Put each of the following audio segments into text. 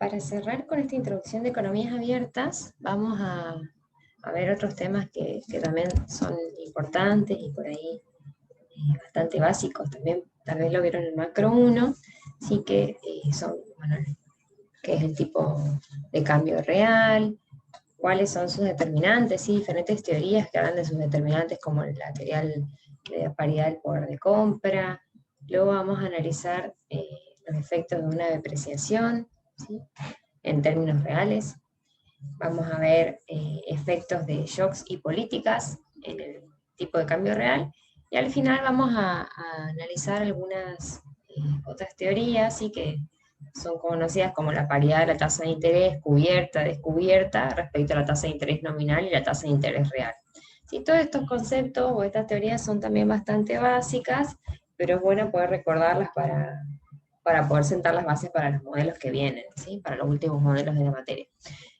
para cerrar con esta introducción de economías abiertas, vamos a ver otros temas que también son importantes y por ahí bastante básicos también. Tal vez lo vieron en el macro 1, sí que son, bueno, qué es el tipo de cambio real, cuáles son sus determinantes, sí, diferentes teorías que hablan de sus determinantes como la teoría de la paridad del poder de compra. Luego vamos a analizar los efectos de una depreciación, ¿sí?, en términos reales. Vamos a ver efectos de shocks y políticas en el tipo de cambio real. Y al final vamos a analizar algunas otras teorías, ¿sí?, que son conocidas como la paridad de la tasa de interés cubierta, descubierta, respecto a la tasa de interés nominal y la tasa de interés real. Sí, todos estos conceptos o estas teorías son también bastante básicas, pero es bueno poder recordarlas para poder sentar las bases para los modelos que vienen, ¿sí?, para los últimos modelos de la materia.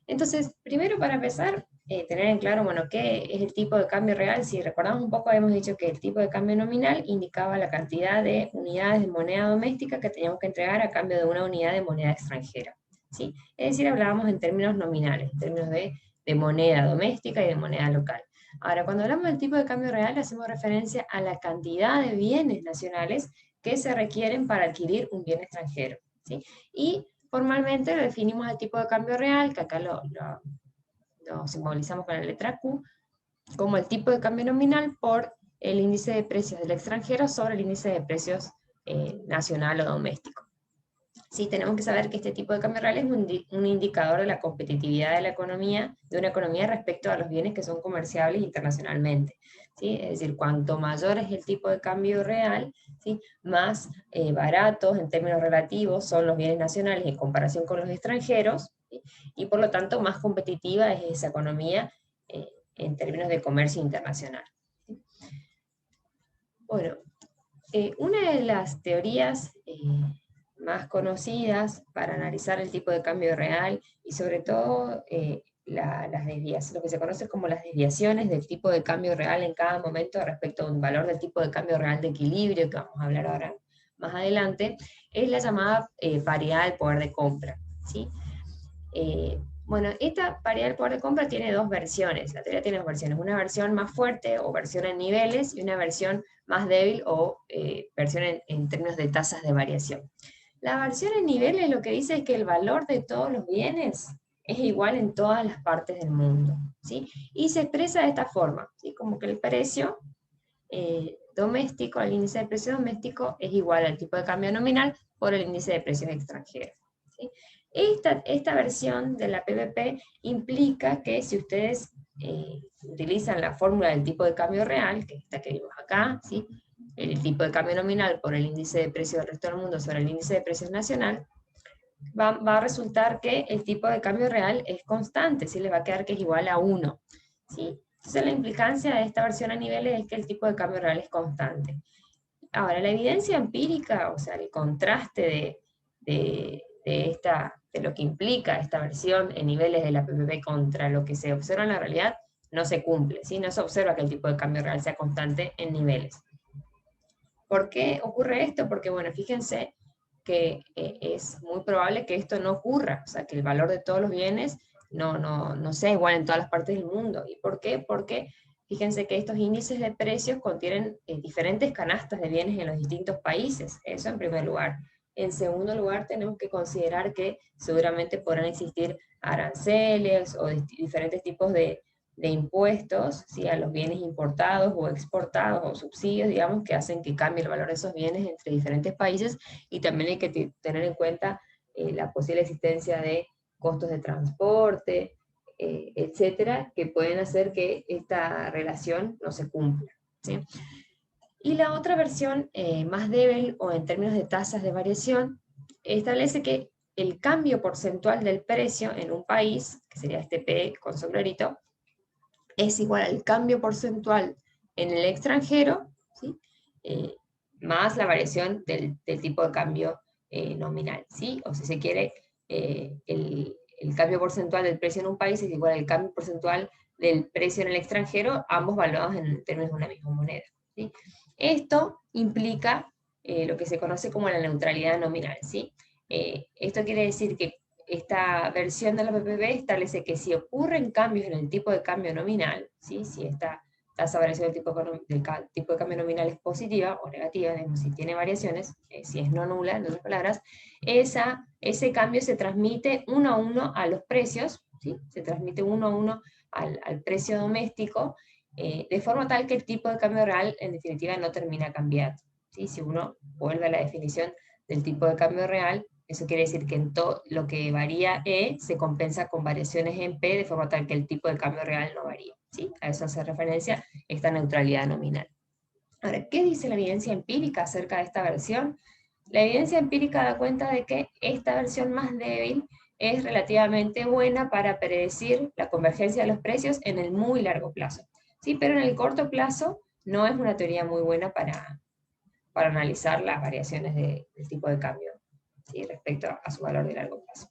Entonces, primero para empezar, tener en claro, bueno, qué es el tipo de cambio real. Si recordamos un poco, habíamos dicho que el tipo de cambio nominal indicaba la cantidad de unidades de moneda doméstica que teníamos que entregar a cambio de una unidad de moneda extranjera, ¿sí? Es decir, hablábamos en términos nominales, en términos de moneda doméstica y de moneda local. Ahora, cuando hablamos del tipo de cambio real, hacemos referencia a la cantidad de bienes nacionales que se requieren para adquirir un bien extranjero, ¿sí? Y formalmente lo definimos al tipo de cambio real, que acá lo simbolizamos con la letra Q, como el tipo de cambio nominal por el índice de precios del extranjero sobre el índice de precios nacional o doméstico. Sí, tenemos que saber que este tipo de cambio real es un indicador de la competitividad de la economía, de una economía respecto a los bienes que son comerciables internacionalmente, ¿sí? Es decir, cuanto mayor es el tipo de cambio real, ¿sí?, más baratos en términos relativos son los bienes nacionales en comparación con los extranjeros, ¿sí?, y por lo tanto más competitiva es esa economía en términos de comercio internacional. ¿Sí? Bueno, una de las teorías más conocidas para analizar el tipo de cambio real y sobre todo las desviaciones, lo que se conoce como las desviaciones del tipo de cambio real en cada momento respecto a un valor del tipo de cambio real de equilibrio, que vamos a hablar ahora más adelante, es la llamada paridad del poder de compra, ¿sí? Bueno, esta paridad del poder de compra tiene dos versiones. La teoría tiene dos versiones. Una versión más fuerte o versión en niveles y una versión más débil o versión en términos de tasas de variación. La versión en niveles lo que dice es que el valor de todos los bienes es igual en todas las partes del mundo, ¿sí? Y se expresa de esta forma, ¿sí? Como que el precio doméstico, el índice de precio doméstico es igual al tipo de cambio nominal por el índice de precios extranjeros, ¿sí? Esta versión de la PVP implica que si ustedes utilizan la fórmula del tipo de cambio real, que es esta que vimos acá, ¿sí?, el tipo de cambio nominal por el índice de precios del resto del mundo sobre el índice de precios nacional, va a resultar que el tipo de cambio real es constante, ¿sí?, le va a quedar que es igual a 1, ¿sí? Entonces la implicancia de esta versión a niveles es que el tipo de cambio real es constante. Ahora, la evidencia empírica, o sea, el contraste de lo que implica esta versión en niveles de la PPP contra lo que se observa en la realidad, no se cumple, ¿sí? No se observa que el tipo de cambio real sea constante en niveles. ¿Por qué ocurre esto? Porque, bueno, fíjense que es muy probable que esto no ocurra, o sea, que el valor de todos los bienes no sea igual en todas las partes del mundo. ¿Y por qué? Porque fíjense que estos índices de precios contienen diferentes canastas de bienes en los distintos países, eso en primer lugar. En segundo lugar, tenemos que considerar que seguramente podrán existir aranceles o diferentes tipos de impuestos, ¿sí?, a los bienes importados o exportados o subsidios, digamos, que hacen que cambie el valor de esos bienes entre diferentes países, y también hay que tener en cuenta la posible existencia de costos de transporte, etcétera, que pueden hacer que esta relación no se cumpla, ¿sí? Y la otra versión, más débil, o en términos de tasas de variación, establece que el cambio porcentual del precio en un país, que sería este P con sombrerito, es igual al cambio porcentual en el extranjero, ¿sí?, más la variación del tipo de cambio nominal, ¿sí? O si se quiere, el cambio porcentual del precio en un país es igual al cambio porcentual del precio en el extranjero, ambos valuados en términos de una misma moneda, ¿sí? Esto implica lo que se conoce como la neutralidad nominal, ¿sí? Esto quiere decir que esta versión de la PPP establece que si ocurren cambios en el tipo de cambio nominal, ¿sí? Si esta tasa de variación del tipo de cambio nominal es positiva o negativa, digamos, si tiene variaciones, si es no nula, en otras palabras, ese cambio se transmite uno a uno a los precios, ¿sí? Se transmite uno a uno al precio doméstico, de forma tal que el tipo de cambio real, en definitiva, no termina cambiando, ¿sí? Si uno vuelve a la definición del tipo de cambio real, eso quiere decir que en todo lo que varía E se compensa con variaciones en P, de forma tal que el tipo de cambio real no varía, ¿sí? A eso hace referencia esta neutralidad nominal. Ahora, ¿qué dice la evidencia empírica acerca de esta versión? La evidencia empírica da cuenta de que esta versión más débil es relativamente buena para predecir la convergencia de los precios en el muy largo plazo, ¿sí? Pero en el corto plazo no es una teoría muy buena para analizar las variaciones del tipo de cambio, ¿sí? Respecto a su valor de largo plazo.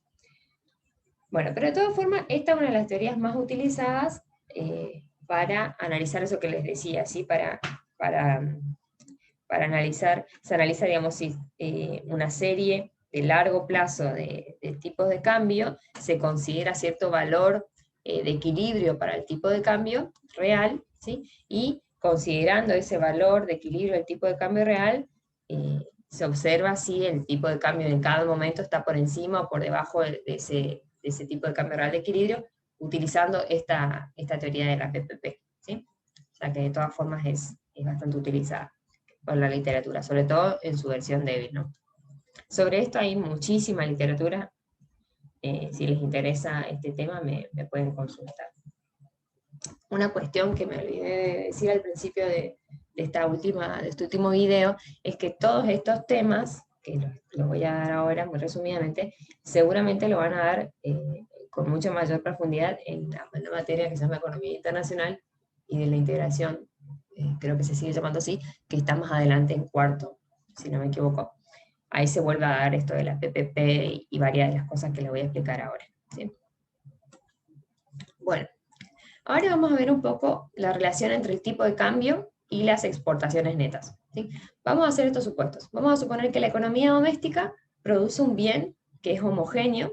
Bueno, pero de todas formas, esta es una de las teorías más utilizadas para analizar eso que les decía, ¿sí? Para analizar, se analiza, digamos, si una serie de largo plazo de tipos de cambio se considera cierto valor de equilibrio para el tipo de cambio real, ¿sí? Y considerando ese valor de equilibrio del tipo de cambio real, se observa si el tipo de cambio en cada momento está por encima o por debajo de ese tipo de cambio real de equilibrio, utilizando esta teoría de la PPP, ¿sí? O sea que de todas formas es bastante utilizada por la literatura, sobre todo en su versión débil, ¿no? Sobre esto hay muchísima literatura, si les interesa este tema me pueden consultar. Una cuestión que me olvidé de decir al principio de este último video, es que todos estos temas, que los voy a dar ahora muy resumidamente, seguramente lo van a dar con mucha mayor profundidad en la materia que se llama Economía Internacional y de la integración, creo que se sigue llamando así, que está más adelante en cuarto, si no me equivoco. Ahí se vuelve a dar esto de la PPP y varias de las cosas que les voy a explicar ahora, ¿sí? Bueno, ahora vamos a ver un poco la relación entre el tipo de cambio y las exportaciones netas, ¿sí? Vamos a hacer estos supuestos. Vamos a suponer que la economía doméstica produce un bien que es homogéneo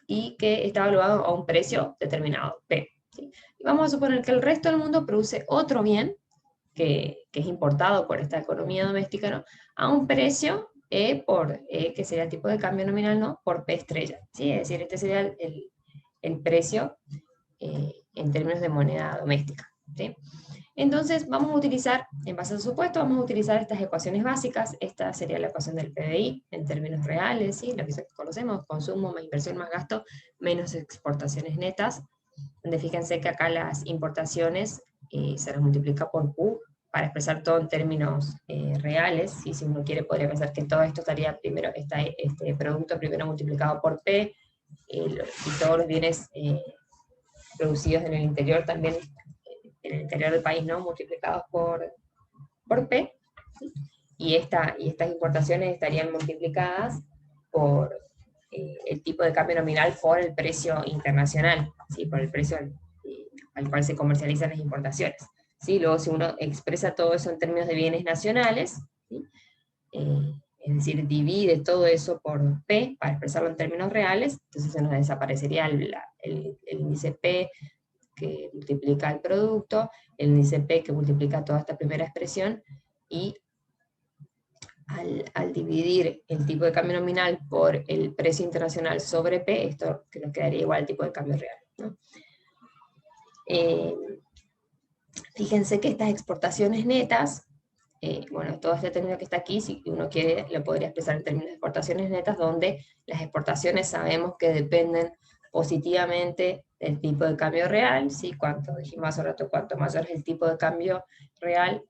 y que está evaluado a un precio determinado, P, ¿sí? Y vamos a suponer que el resto del mundo produce otro bien que es importado por esta economía doméstica, ¿no? A un precio por que sería el tipo de cambio nominal, ¿no? Por P estrella, ¿sí? Es decir, este sería el precio en términos de moneda doméstica, ¿sí? Entonces vamos a utilizar, en base al supuesto, vamos a utilizar estas ecuaciones básicas. Esta sería la ecuación del PBI en términos reales, ¿sí? Lo que conocemos, consumo más inversión más gasto menos exportaciones netas, donde fíjense que acá las importaciones se las multiplica por Q para expresar todo en términos reales, ¿sí? Si uno quiere podría pensar que todo esto estaría primero, este producto primero multiplicado por P, y todos los bienes producidos en el interior también, en el interior del país, ¿no? Multiplicados por P, ¿sí? Y estas importaciones estarían multiplicadas por el tipo de cambio nominal por el precio internacional, ¿sí? Por el precio al cual se comercializan las importaciones, ¿sí? Luego, si uno expresa todo eso en términos de bienes nacionales, ¿sí? Es decir, divide todo eso por P para expresarlo en términos reales, entonces se nos desaparecería el índice P que multiplica el producto, el índice P que multiplica toda esta primera expresión, y al dividir el tipo de cambio nominal por el precio internacional sobre P, esto que nos quedaría igual al tipo de cambio real, ¿no? Fíjense que estas exportaciones netas, bueno, todo este término que está aquí, si uno quiere, lo podría expresar en términos de exportaciones netas, donde las exportaciones sabemos que dependen positivamente del tipo de cambio real, ¿sí? Cuanto dijimos hace rato, cuanto mayor es el tipo de cambio real,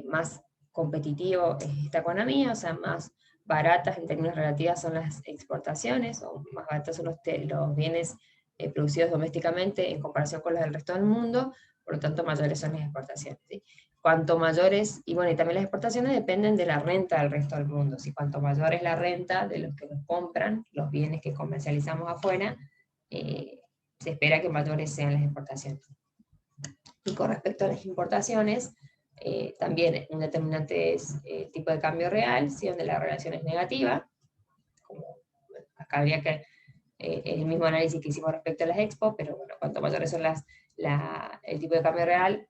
más competitivo es esta economía, o sea, más baratas en términos relativos son las exportaciones, o más baratos son los bienes producidos domésticamente en comparación con los del resto del mundo, por lo tanto mayores son las exportaciones, ¿sí? Cuanto mayores, y bueno, y también las exportaciones dependen de la renta del resto del mundo, ¿sí? Cuanto mayor es la renta de los que nos compran, los bienes que comercializamos afuera, se espera que mayores sean las exportaciones. Y con respecto a las importaciones, también un determinante es el tipo de cambio real, ¿sí? Donde la relación es negativa, como acá habría que el mismo análisis que hicimos respecto a las Expo, pero bueno, cuanto mayores son el tipo de cambio real,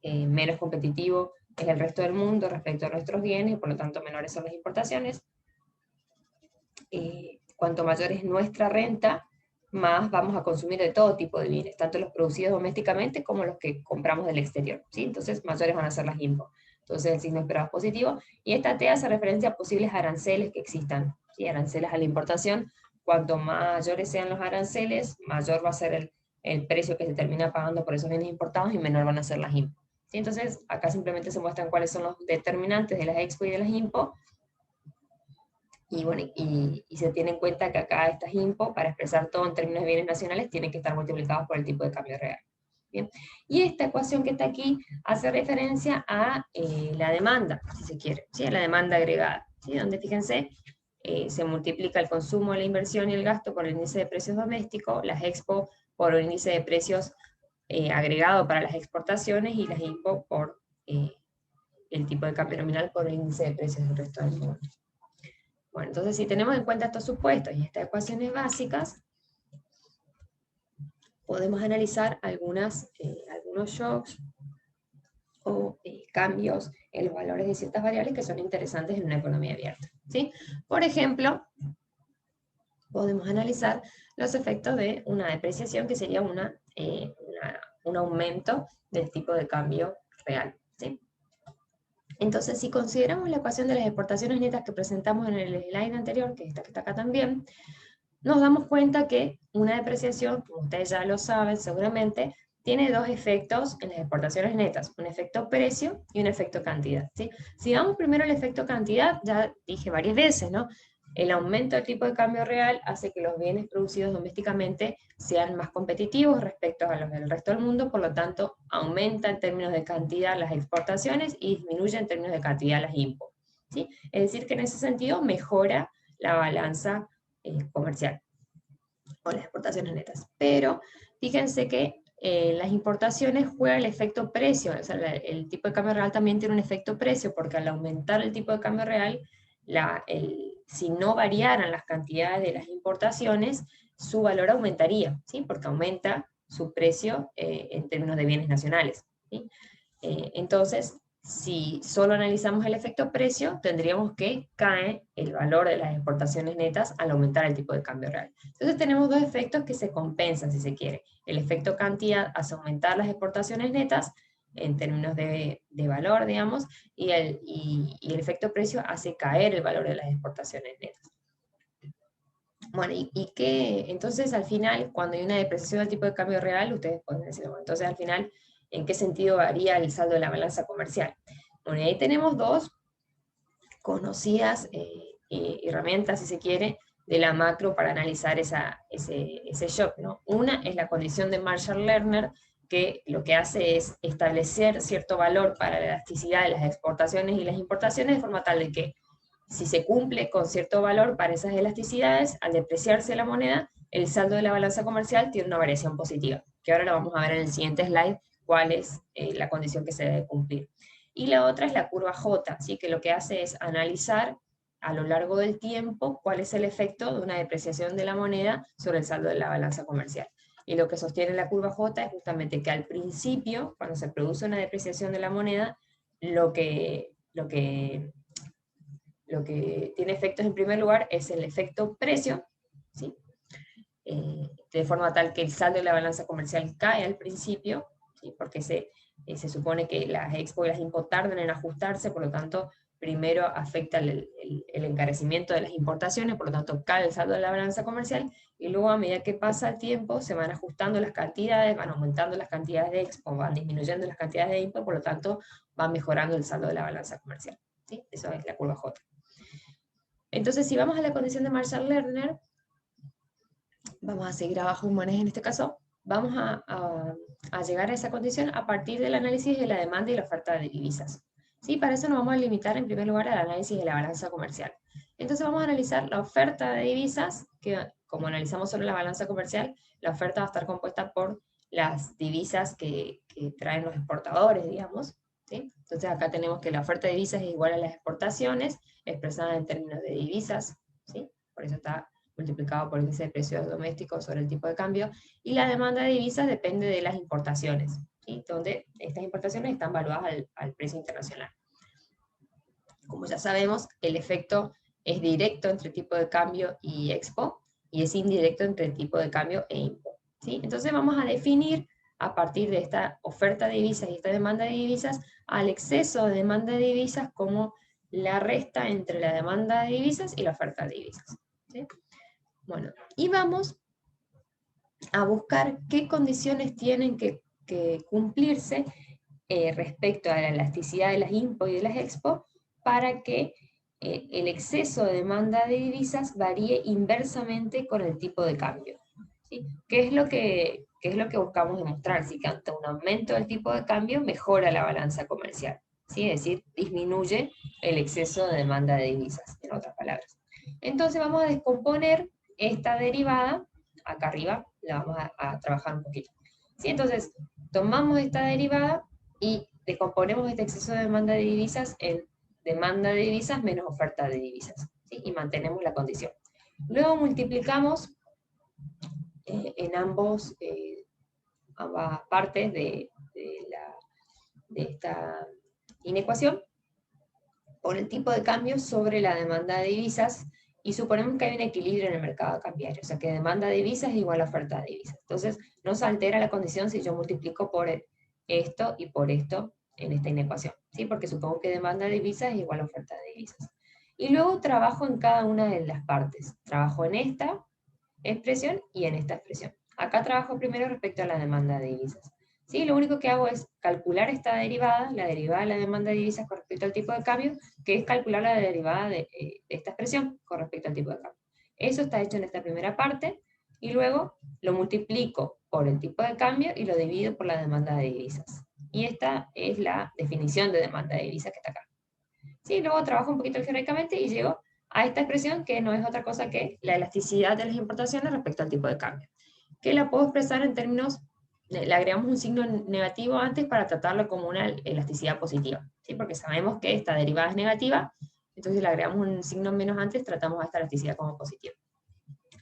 menos competitivo es el resto del mundo respecto a nuestros bienes, y por lo tanto menores son las importaciones. Cuanto mayor es nuestra renta, más vamos a consumir de todo tipo de bienes, tanto los producidos domésticamente como los que compramos del exterior, ¿sí? Entonces mayores van a ser las IMPO. Entonces el signo esperado es positivo, y esta T hace referencia a posibles aranceles que existan, ¿sí? Aranceles a la importación. Cuanto mayores sean los aranceles, mayor va a ser el precio que se termina pagando por esos bienes importados, y menor van a ser las IMPO. ¿Sí? Entonces acá simplemente se muestran cuáles son los determinantes de las Expo y de las IMPO, y bueno, y se tiene en cuenta que acá estas IMPO, para expresar todo en términos de bienes nacionales, tienen que estar multiplicados por el tipo de cambio real. Bien. Y esta ecuación que está aquí hace referencia a la demanda, si se quiere, ¿sí? A la demanda agregada, ¿sí? Donde fíjense, se multiplica el consumo, la inversión y el gasto por el índice de precios doméstico, las Expo por el índice de precios agregado para las exportaciones, y las IMPO por el tipo de cambio nominal por el índice de precios del resto del mundo. Bueno, entonces si tenemos en cuenta estos supuestos y estas ecuaciones básicas, podemos analizar algunos shocks o cambios en los valores de ciertas variables que son interesantes en una economía abierta, ¿sí? Por ejemplo, podemos analizar los efectos de una depreciación, que sería un aumento del tipo de cambio real, ¿sí? Entonces, si consideramos la ecuación de las exportaciones netas que presentamos en el slide anterior, que es esta que está acá también, nos damos cuenta que una depreciación, como ustedes ya lo saben seguramente, tiene dos efectos en las exportaciones netas, un efecto precio y un efecto cantidad, ¿sí? Si vamos primero al efecto cantidad, ya dije varias veces, ¿no? El aumento del tipo de cambio real hace que los bienes producidos domésticamente sean más competitivos respecto a los del resto del mundo, por lo tanto, aumenta en términos de cantidad las exportaciones y disminuye en términos de cantidad las IMPO, ¿sí? Es decir, que en ese sentido mejora la balanza comercial o las exportaciones netas. Pero fíjense que las importaciones juegan el efecto precio, o sea, el tipo de cambio real también tiene un efecto precio, porque al aumentar el tipo de cambio real, si no variaran las cantidades de las importaciones, su valor aumentaría, ¿sí? Porque aumenta su precio en términos de bienes nacionales, ¿sí? Entonces, si solo analizamos el efecto precio, tendríamos que caer el valor de las exportaciones netas al aumentar el tipo de cambio real. Entonces tenemos dos efectos que se compensan, si se quiere. El efecto cantidad hace aumentar las exportaciones netas en términos de valor, digamos, y el efecto precio hace caer el valor de las exportaciones netas. Bueno, entonces al final, cuando hay una depreciación del tipo de cambio real, ustedes pueden decir, bueno, entonces al final, ¿en qué sentido varía el saldo de la balanza comercial? Bueno, ahí tenemos dos conocidas herramientas, si se quiere, de la macro para analizar ese shock, ¿no? Una es la condición de Marshall-Lerner, que lo que hace es establecer cierto valor para la elasticidad de las exportaciones y las importaciones, de forma tal de que si se cumple con cierto valor para esas elasticidades, al depreciarse la moneda, el saldo de la balanza comercial tiene una variación positiva, que ahora lo vamos a ver en el siguiente slide, cuál es la condición que se debe cumplir. Y la otra es la curva J, ¿sí? Que lo que hace es analizar a lo largo del tiempo cuál es el efecto de una depreciación de la moneda sobre el saldo de la balanza comercial. Y lo que sostiene la curva J es justamente que al principio, cuando se produce una depreciación de la moneda, lo que tiene efectos en primer lugar es el efecto precio, ¿sí? De forma tal que el saldo de la balanza comercial cae al principio, ¿sí? Porque se supone que las Expo y las IMPO tardan en ajustarse, por lo tanto, primero afecta el encarecimiento de las importaciones, por lo tanto cae el saldo de la balanza comercial, y luego a medida que pasa el tiempo se van ajustando las cantidades, van aumentando las cantidades de Expo, van disminuyendo las cantidades de IMPO, por lo tanto van mejorando el saldo de la balanza comercial, ¿sí? Eso es la curva J. Entonces, si vamos a la condición de Marshall-Lerner, vamos a seguir abajo humanes en este caso, vamos a llegar a esa condición a partir del análisis de la demanda y la oferta de divisas. ¿Sí? Para eso nos vamos a limitar en primer lugar al análisis de la balanza comercial. Entonces vamos a analizar la oferta de divisas, que como analizamos solo la balanza comercial, la oferta va a estar compuesta por las divisas que traen los exportadores, digamos, ¿sí? Entonces acá tenemos que la oferta de divisas es igual a las exportaciones, expresada en términos de divisas, ¿sí? Por eso está multiplicado por el índice de precios domésticos sobre el tipo de cambio, y la demanda de divisas depende de las importaciones, ¿sí? Donde estas importaciones están valuadas al precio internacional. Como ya sabemos, el efecto es directo entre tipo de cambio y expo, y es indirecto entre tipo de cambio e impo, ¿sí? Entonces vamos a definir, a partir de esta oferta de divisas y esta demanda de divisas, al exceso de demanda de divisas como la resta entre la demanda de divisas y la oferta de divisas, ¿sí? Bueno, y vamos a buscar qué condiciones tienen que cumplirse respecto a la elasticidad de las impo y de las expo para que el exceso de demanda de divisas varíe inversamente con el tipo de cambio, ¿sí? ¿Qué es lo que buscamos demostrar? Si que ante un aumento del tipo de cambio mejora la balanza comercial, ¿sí? Es decir, disminuye el exceso de demanda de divisas, en otras palabras. Entonces vamos a descomponer esta derivada, acá arriba la vamos a trabajar un poquito, ¿sí? Entonces tomamos esta derivada y descomponemos este exceso de demanda de divisas en demanda de divisas menos oferta de divisas, ¿sí? Y mantenemos la condición. Luego multiplicamos en ambas partes de esta inecuación por el tipo de cambio sobre la demanda de divisas, y suponemos que hay un equilibrio en el mercado cambiario, o sea que demanda de divisas es igual a oferta de divisas. Entonces no se altera la condición si yo multiplico por esto y por esto en esta inecuación, ¿sí? Porque supongo que demanda de divisas es igual a oferta de divisas. Y luego trabajo en cada una de las partes. Trabajo en esta expresión y en esta expresión. Acá trabajo primero respecto a la demanda de divisas. ¿Sí? Lo único que hago es calcular esta derivada, la derivada de la demanda de divisas con respecto al tipo de cambio, que es calcular la derivada de esta expresión con respecto al tipo de cambio. Eso está hecho en esta primera parte, y luego lo multiplico por el tipo de cambio y lo divido por la demanda de divisas. Y esta es la definición de demanda de divisas que está acá. ¿Sí? Luego trabajo un poquito algebraicamente y llego a esta expresión que no es otra cosa que la elasticidad de las importaciones respecto al tipo de cambio, que la puedo expresar en términos, le agregamos un signo negativo antes para tratarlo como una elasticidad positiva, ¿sí? Porque sabemos que esta derivada es negativa, entonces le agregamos un signo menos antes, tratamos a esta elasticidad como positiva.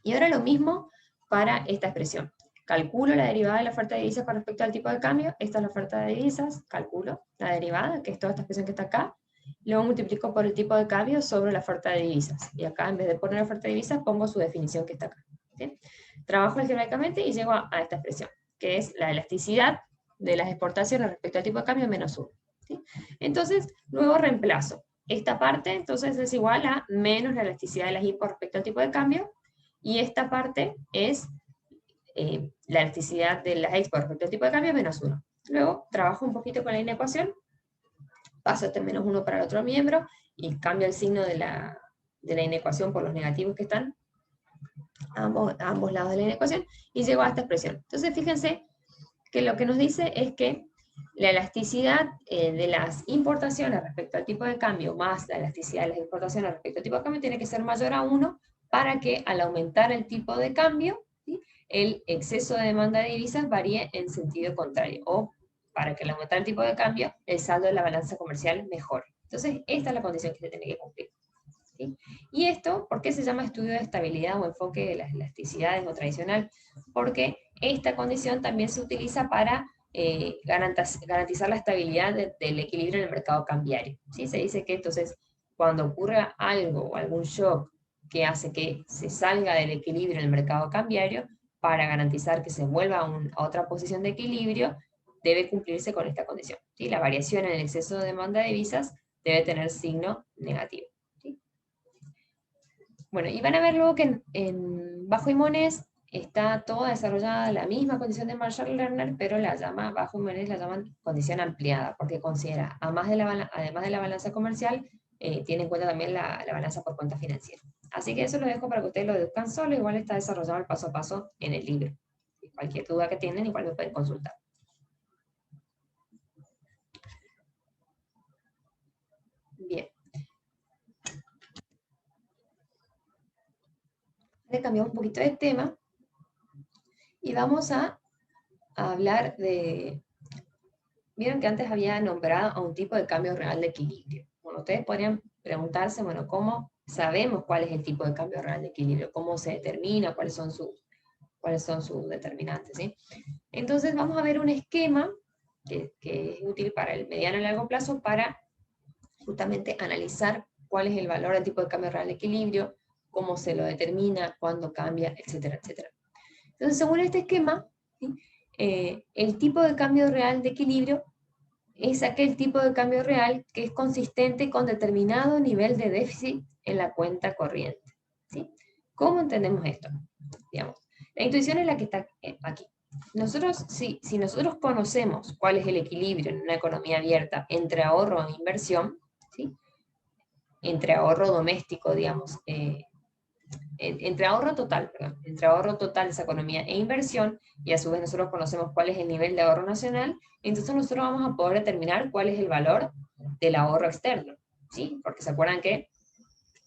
Y ahora lo mismo para esta expresión. Calculo la derivada de la oferta de divisas con respecto al tipo de cambio, esta es la oferta de divisas, calculo la derivada, que es toda esta expresión que está acá, luego multiplico por el tipo de cambio sobre la oferta de divisas, y acá en vez de poner la oferta de divisas pongo su definición que está acá, ¿sí? Trabajo algebraicamente y llego a esta expresión, que es la elasticidad de las exportaciones respecto al tipo de cambio menos 1, ¿sí? Entonces, luego reemplazo esta parte, entonces es igual a menos la elasticidad de las impos respecto al tipo de cambio, y esta parte es la elasticidad de las expos respecto al tipo de cambio menos 1. Luego trabajo un poquito con la inecuación, paso este menos 1 para el otro miembro, y cambio el signo de la inecuación por los negativos que están a ambos lados de la inecuación, y llego a esta expresión. Entonces fíjense que lo que nos dice es que la elasticidad de las importaciones respecto al tipo de cambio más la elasticidad de las exportaciones respecto al tipo de cambio tiene que ser mayor a 1 para que al aumentar el tipo de cambio, ¿sí?, el exceso de demanda de divisas varíe en sentido contrario, o para que al aumentar el tipo de cambio el saldo de la balanza comercial mejore. Entonces esta es la condición que se tiene que cumplir, ¿sí? Y esto, ¿por qué se llama estudio de estabilidad o enfoque de las elasticidades o tradicional? Porque esta condición también se utiliza para garantizar la estabilidad del equilibrio en el mercado cambiario, ¿sí? Se dice que entonces cuando ocurra algo o algún shock que hace que se salga del equilibrio en el mercado cambiario, para garantizar que se vuelva a otra posición de equilibrio, debe cumplirse con esta condición, ¿sí? La variación en el exceso de demanda de divisas debe tener signo negativo, ¿sí? Bueno, y van a ver luego que en Bajo y Monés está toda desarrollada la misma condición de Marshall-Lerner, pero Bajo y Monés la llaman condición ampliada, porque considera, además de la balanza comercial, tiene en cuenta también la balanza por cuenta financiera. Así que eso lo dejo para que ustedes lo deduzcan solo, igual está desarrollado el paso a paso en el libro. Cualquier duda que tienen, igual me pueden consultar. Bien. Le cambiamos un poquito de tema y vamos a hablar de... Vieron que antes había nombrado a un tipo de cambio real de equilibrio. Bueno, ustedes podrían preguntarse, bueno, ¿cómo sabemos cuál es el tipo de cambio real de equilibrio, cómo se determina, cuáles son sus determinantes, ¿sí? Entonces vamos a ver un esquema que es útil para el mediano y largo plazo para justamente analizar cuál es el valor del tipo de cambio real de equilibrio, cómo se lo determina, cuándo cambia, etcétera, etcétera. Entonces, según este esquema, ¿sí? El tipo de cambio real de equilibrio es aquel tipo de cambio real que es consistente con determinado nivel de déficit en la cuenta corriente, ¿sí? ¿Cómo entendemos esto? Digamos, la intuición es la que está aquí. Nosotros, si nosotros conocemos cuál es el equilibrio en una economía abierta entre ahorro e inversión, ¿sí? Entre ahorro doméstico, digamos, entre ahorro total, perdón, entre ahorro total de esa economía e inversión, y a su vez nosotros conocemos cuál es el nivel de ahorro nacional, entonces nosotros vamos a poder determinar cuál es el valor del ahorro externo, ¿sí? Porque se acuerdan que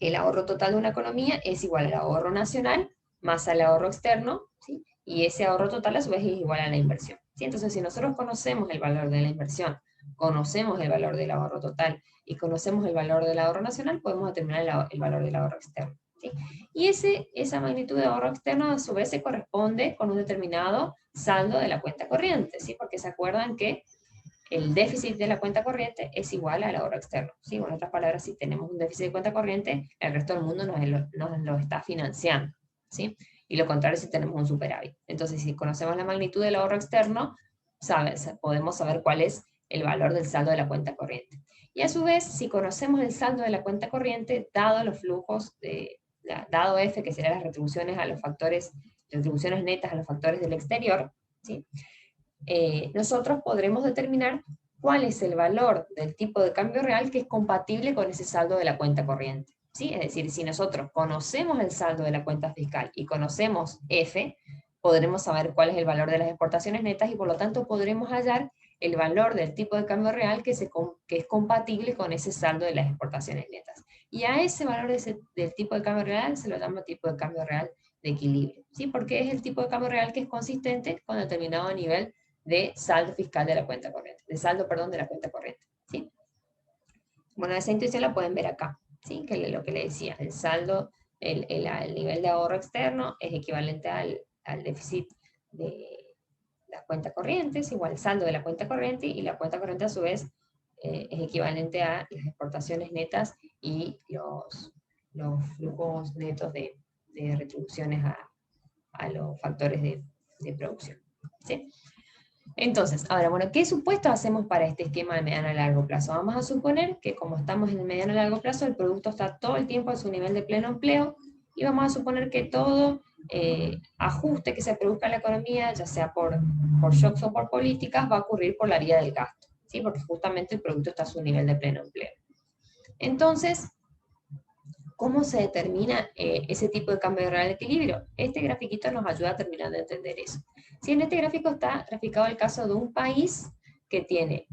el ahorro total de una economía es igual al ahorro nacional más al ahorro externo, ¿sí? Y ese ahorro total a su vez es igual a la inversión, ¿sí? Entonces, si nosotros conocemos el valor de la inversión, conocemos el valor del ahorro total y conocemos el valor del ahorro nacional, podemos determinar el valor del ahorro externo, ¿sí? Y esa magnitud de ahorro externo a su vez se corresponde con un determinado saldo de la cuenta corriente, ¿sí? Porque se acuerdan que el déficit de la cuenta corriente es igual al ahorro externo, ¿sí? O en otras palabras, si tenemos un déficit de cuenta corriente, el resto del mundo nos lo está financiando, ¿sí? Y lo contrario si tenemos un superávit. Entonces, si conocemos la magnitud del ahorro externo, podemos saber cuál es el valor del saldo de la cuenta corriente. Y a su vez, si conocemos el saldo de la cuenta corriente, dado los flujos, dado F, que serán las retribuciones a los factores, retribuciones netas a los factores del exterior, ¿sí? Nosotros podremos determinar cuál es el valor del tipo de cambio real que es compatible con ese saldo de la cuenta corriente, ¿sí? Es decir, si nosotros conocemos el saldo de la cuenta fiscal y conocemos F, podremos saber cuál es el valor de las exportaciones netas y por lo tanto podremos hallar el valor del tipo de cambio real que es compatible con ese saldo de las exportaciones netas. Y a ese valor del tipo de cambio real se lo llama tipo de cambio real de equilibrio, ¿sí? Porque es el tipo de cambio real que es consistente con determinado nivel de saldo fiscal de la cuenta corriente, de saldo, perdón, de la cuenta corriente, ¿sí? Bueno, esa intuición la pueden ver acá, ¿sí? Que lo que le decía, el saldo, el nivel de ahorro externo es equivalente al déficit de la cuenta corriente, es igual al saldo de la cuenta corriente, y la cuenta corriente a su vez es equivalente a las exportaciones netas y los flujos netos de retribuciones a los factores de producción, ¿sí? Entonces, ahora, bueno, ¿qué supuestos hacemos para este esquema de mediano a largo plazo? Vamos a suponer que como estamos en el mediano a largo plazo, el producto está todo el tiempo a su nivel de pleno empleo, y vamos a suponer que todo ajuste que se produzca en la economía, ya sea por shocks o por políticas, va a ocurrir por la vía del gasto, ¿sí? Porque justamente el producto está a su nivel de pleno empleo. Entonces, ¿cómo se determina ese tipo de cambio real de equilibrio? Este grafiquito nos ayuda a terminar de entender eso. Si en este gráfico está graficado el caso de un país que tiene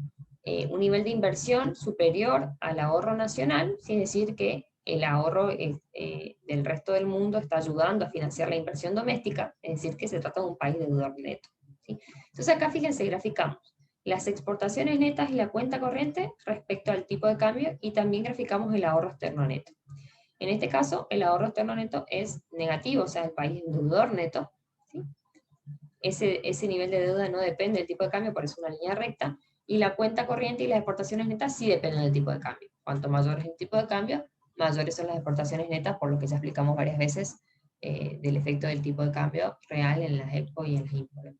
un nivel de inversión superior al ahorro nacional, es decir, que el ahorro del resto del mundo está ayudando a financiar la inversión doméstica, es decir, que se trata de un país deudor neto, ¿sí? Entonces acá fíjense, graficamos las exportaciones netas y la cuenta corriente respecto al tipo de cambio, y también graficamos el ahorro externo neto. En este caso, el ahorro externo neto es negativo, o sea, el país es deudor neto, ¿sí? Ese nivel de deuda no depende del tipo de cambio, por eso es una línea recta, y la cuenta corriente y las exportaciones netas sí dependen del tipo de cambio. Cuanto mayor es el tipo de cambio, mayores son las exportaciones netas, por lo que ya explicamos varias veces del efecto del tipo de cambio real en las expo y en las import.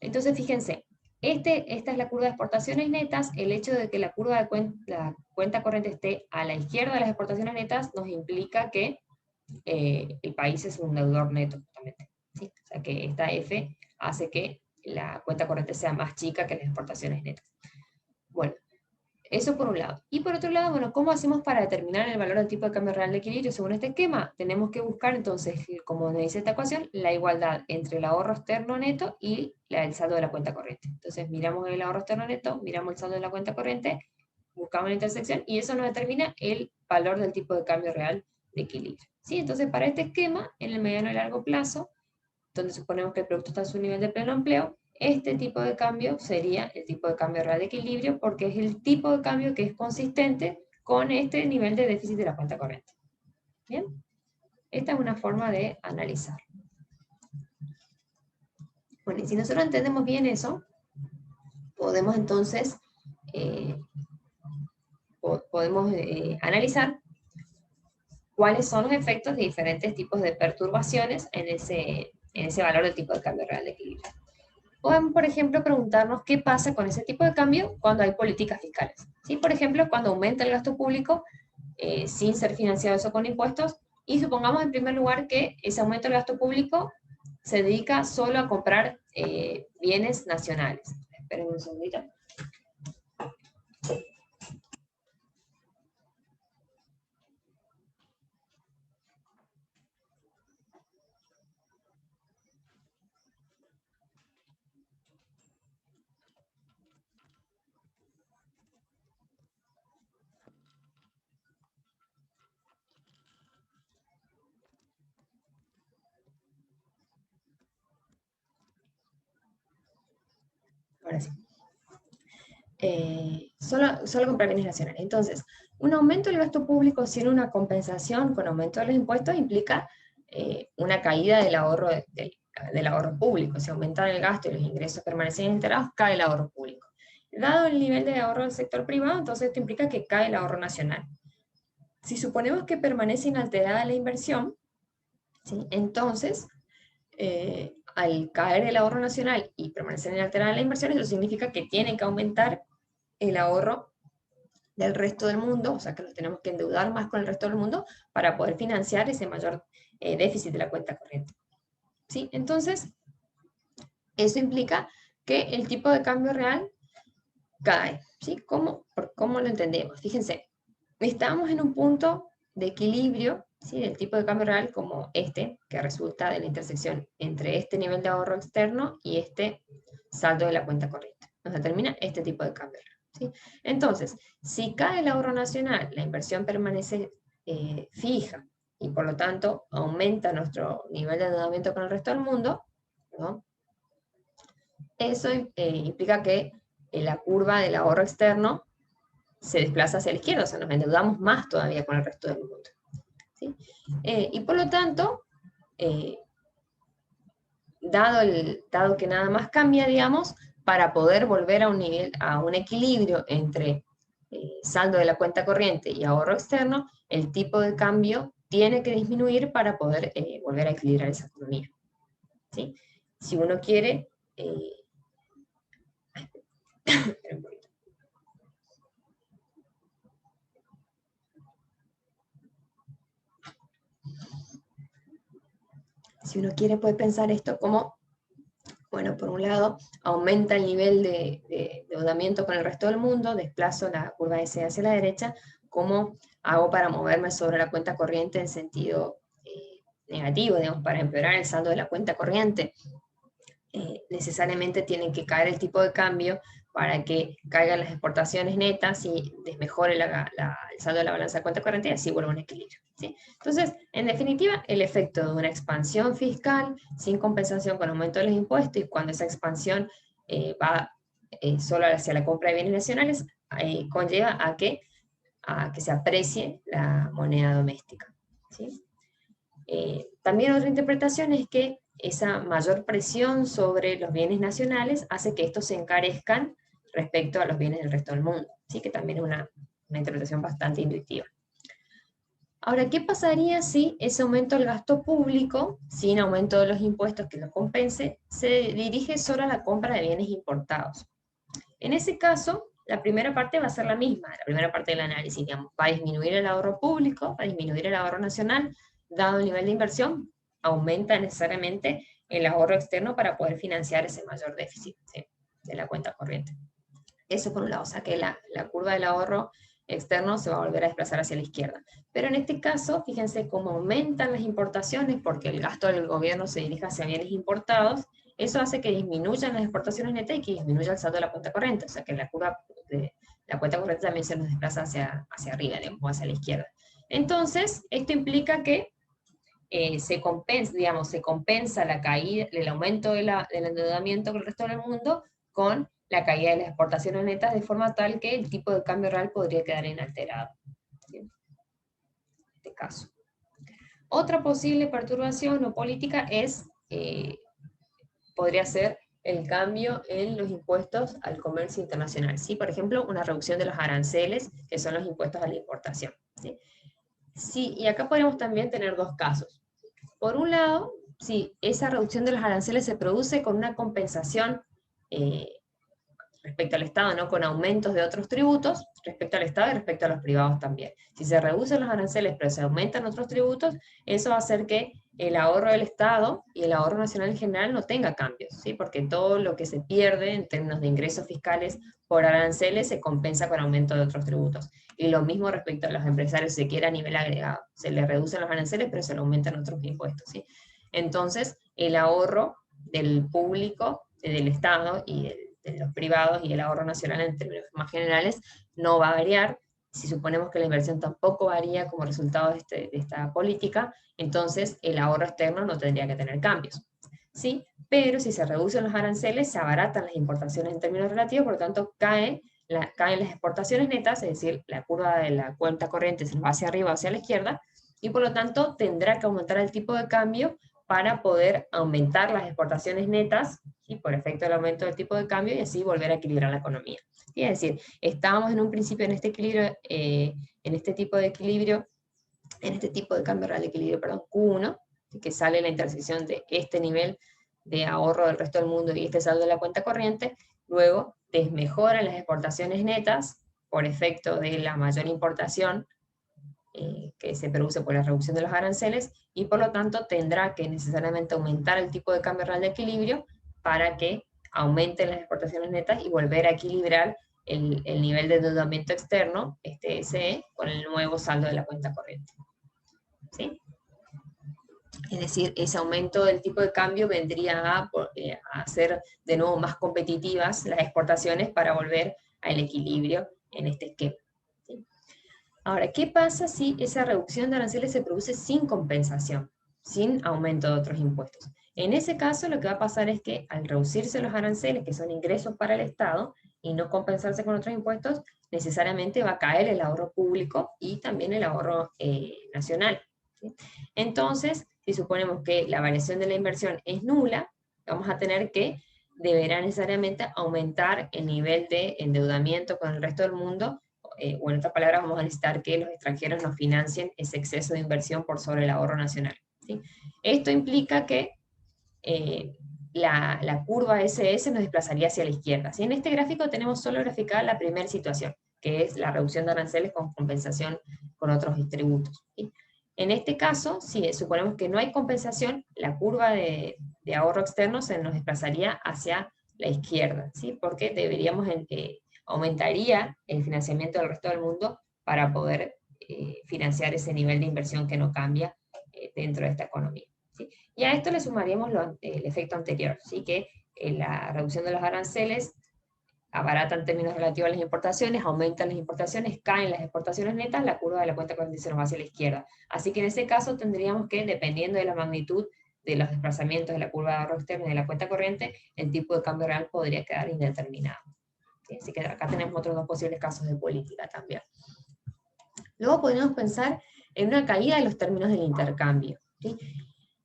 Entonces, fíjense, esta es la curva de exportaciones netas. El hecho de que la curva de la cuenta corriente esté a la izquierda de las exportaciones netas nos implica que el país es un deudor neto, justamente, ¿sí? O sea que esta F hace que la cuenta corriente sea más chica que las exportaciones netas. Bueno, eso por un lado. Y por otro lado, bueno, ¿cómo hacemos para determinar el valor del tipo de cambio real de equilibrio según este esquema? Tenemos que buscar entonces, como nos dice esta ecuación, la igualdad entre el ahorro externo neto y el saldo de la cuenta corriente. Entonces miramos el ahorro externo neto, miramos el saldo de la cuenta corriente, buscamos la intersección y eso nos determina el valor del tipo de cambio real de equilibrio, ¿sí? Entonces para este esquema, en el mediano y largo plazo, donde suponemos que el producto está a su nivel de pleno empleo, este tipo de cambio sería el tipo de cambio real de equilibrio, porque es el tipo de cambio que es consistente con este nivel de déficit de la cuenta corriente. ¿Bien? Esta es una forma de analizar. Bueno, y si nosotros entendemos bien eso, podemos entonces analizar cuáles son los efectos de diferentes tipos de perturbaciones en ese valor del tipo de cambio real de equilibrio. Podemos, por ejemplo, preguntarnos qué pasa con ese tipo de cambio cuando hay políticas fiscales. ¿Sí? Por ejemplo, cuando aumenta el gasto público sin ser financiado eso con impuestos, y supongamos en primer lugar que ese aumento del gasto público se dedica solo a comprar bienes nacionales. Esperen un segundito. Ahora sí. Solo comprar bienes nacionales. Entonces, un aumento del gasto público sin una compensación con aumento de los impuestos implica una caída del ahorro, del ahorro público. Si aumentan el gasto y los ingresos permanecen inalterados, cae el ahorro público. Dado el nivel de ahorro del sector privado, entonces esto implica que cae el ahorro nacional. Si suponemos que permanece inalterada la inversión, ¿sí? Entonces, al caer el ahorro nacional y permanecer inalterada la inversión, eso significa que tiene que aumentar el ahorro del resto del mundo, o sea que nos tenemos que endeudar más con el resto del mundo para poder financiar ese mayor déficit de la cuenta corriente. ¿Sí? Entonces, eso implica que el tipo de cambio real cae. ¿Sí? ¿Cómo lo entendemos? Fíjense, estamos en un punto de equilibrio, ¿sí? Del tipo de cambio real como este, que resulta de la intersección entre este nivel de ahorro externo y este saldo de la cuenta corriente. Nos determina este tipo de cambio real. ¿Sí? Entonces, si cae el ahorro nacional, la inversión permanece fija y por lo tanto aumenta nuestro nivel de endeudamiento con el resto del mundo, ¿no? Eso implica que la curva del ahorro externo se desplaza hacia la izquierda, o sea, nos endeudamos más todavía con el resto del mundo. ¿Sí? Y por lo tanto, dado que nada más cambia, digamos, para poder volver a un equilibrio entre saldo de la cuenta corriente y ahorro externo, el tipo de cambio tiene que disminuir para poder volver a equilibrar esa economía. ¿Sí? Si uno quiere... Si uno quiere, puede pensar esto como, bueno, por un lado, aumenta el nivel de endeudamiento con el resto del mundo, desplazo la curva S hacia la derecha, ¿cómo hago para moverme sobre la cuenta corriente en sentido negativo, digamos, para empeorar el saldo de la cuenta corriente? Necesariamente tienen que caer el tipo de cambio para que caigan las exportaciones netas y desmejore el saldo de la balanza de cuenta corriente y así vuelva a un equilibrio. ¿Sí? Entonces, en definitiva, el efecto de una expansión fiscal sin compensación con aumento de los impuestos y cuando esa expansión va solo hacia la compra de bienes nacionales, conlleva a que se aprecie la moneda doméstica. ¿Sí? También otra interpretación es que esa mayor presión sobre los bienes nacionales hace que estos se encarezcan respecto a los bienes del resto del mundo. ¿Sí? Que también es una interpretación bastante intuitiva. Ahora, ¿qué pasaría si ese aumento del gasto público, sin aumento de los impuestos que lo compense, se dirige solo a la compra de bienes importados? En ese caso, la primera parte va a ser la misma, la primera parte del análisis, digamos, va a disminuir el ahorro público, va a disminuir el ahorro nacional, dado el nivel de inversión, aumenta necesariamente el ahorro externo para poder financiar ese mayor déficit, ¿sí? De la cuenta corriente. Eso por un lado, o sea que la curva del ahorro externo se va a volver a desplazar hacia la izquierda. Pero en este caso, fíjense cómo aumentan las importaciones porque el gasto del gobierno se dirige hacia bienes importados, eso hace que disminuyan las exportaciones netas y que disminuya el saldo de la cuenta corriente, o sea que la curva de la cuenta corriente también se nos desplaza hacia arriba, digamos, o hacia la izquierda. Entonces, esto implica que se compensa la caída, el aumento del endeudamiento con el resto del mundo con la caída de las exportaciones netas de forma tal que el tipo de cambio real podría quedar inalterado. ¿sí? En este caso. Otra posible perturbación o política es, podría ser el cambio en los impuestos al comercio internacional, ¿sí? Por ejemplo, una reducción de los aranceles, que son los impuestos a la importación, ¿sí? Sí, y acá podemos también tener dos casos. Por un lado, si esa reducción de los aranceles se produce con una compensación respecto al Estado, no con aumentos de otros tributos, respecto al Estado y respecto a los privados también. Si se reducen los aranceles pero se aumentan otros tributos, eso va a hacer que el ahorro del Estado y el ahorro nacional en general no tenga cambios, ¿sí? Porque todo lo que se pierde en términos de ingresos fiscales por aranceles se compensa con aumento de otros tributos. Y lo mismo respecto a los empresarios, si se quiere a nivel agregado. Se les reducen los aranceles, pero se le aumentan otros impuestos, ¿sí? Entonces, el ahorro del público, del Estado y de los privados y el ahorro nacional en términos más generales no va a variar. Si suponemos que la inversión tampoco varía como resultado de esta política, entonces el ahorro externo no tendría que tener cambios, ¿sí? Pero si se reducen los aranceles, se abaratan las importaciones en términos relativos, por lo tanto caen las exportaciones netas, es decir, la curva de la cuenta corriente se va hacia arriba o hacia la izquierda, y por lo tanto tendrá que aumentar el tipo de cambio para poder aumentar las exportaciones netas, ¿sí? Por efecto del aumento del tipo de cambio, y así volver a equilibrar la economía. ¿Sí? Es decir, estábamos en un principio en este equilibrio, en este tipo de equilibrio, en este tipo de cambio real de equilibrio, perdón, Q1, que sale la intersección de este nivel de ahorro del resto del mundo y este saldo de la cuenta corriente, luego desmejoran las exportaciones netas por efecto de la mayor importación que se produce por la reducción de los aranceles, y por lo tanto tendrá que necesariamente aumentar el tipo de cambio real de equilibrio para que aumenten las exportaciones netas y volver a equilibrar el nivel de endeudamiento externo, este SE, con el nuevo saldo de la cuenta corriente. ¿Sí? Es decir, ese aumento del tipo de cambio vendría a hacer de nuevo más competitivas las exportaciones para volver al equilibrio en este esquema. ¿Sí? Ahora, ¿qué pasa si esa reducción de aranceles se produce sin compensación, sin aumento de otros impuestos? En ese caso, lo que va a pasar es que al reducirse los aranceles, que son ingresos para el Estado, y no compensarse con otros impuestos, necesariamente va a caer el ahorro público y también el ahorro nacional, ¿sí? Entonces, si suponemos que la variación de la inversión es nula, vamos a tener que deberá necesariamente aumentar el nivel de endeudamiento con el resto del mundo, o en otras palabras, vamos a necesitar que los extranjeros nos financien ese exceso de inversión por sobre el ahorro nacional, ¿sí? Esto implica que la curva SS nos desplazaría hacia la izquierda, ¿sí? En este gráfico tenemos solo graficada la primera situación, que es la reducción de aranceles con compensación con otros tributos, ¿sí? En este caso, si suponemos que no hay compensación, la curva de ahorro externo se nos desplazaría hacia la izquierda, ¿sí? Porque deberíamos, aumentaría el financiamiento del resto del mundo para poder financiar ese nivel de inversión que no cambia dentro de esta economía, ¿sí? Y a esto le sumaríamos el efecto anterior, ¿sí? Que la reducción de los aranceles abarata en términos relativos a las importaciones, aumentan las importaciones, caen las exportaciones netas, la curva de la cuenta corriente se nos va hacia la izquierda. Así que en ese caso tendríamos que, dependiendo de la magnitud de los desplazamientos de la curva de ahorro externo y de la cuenta corriente, el tipo de cambio real podría quedar indeterminado, ¿sí? Así que acá tenemos otros dos posibles casos de política también. Luego podríamos pensar en una caída de los términos del intercambio, ¿sí?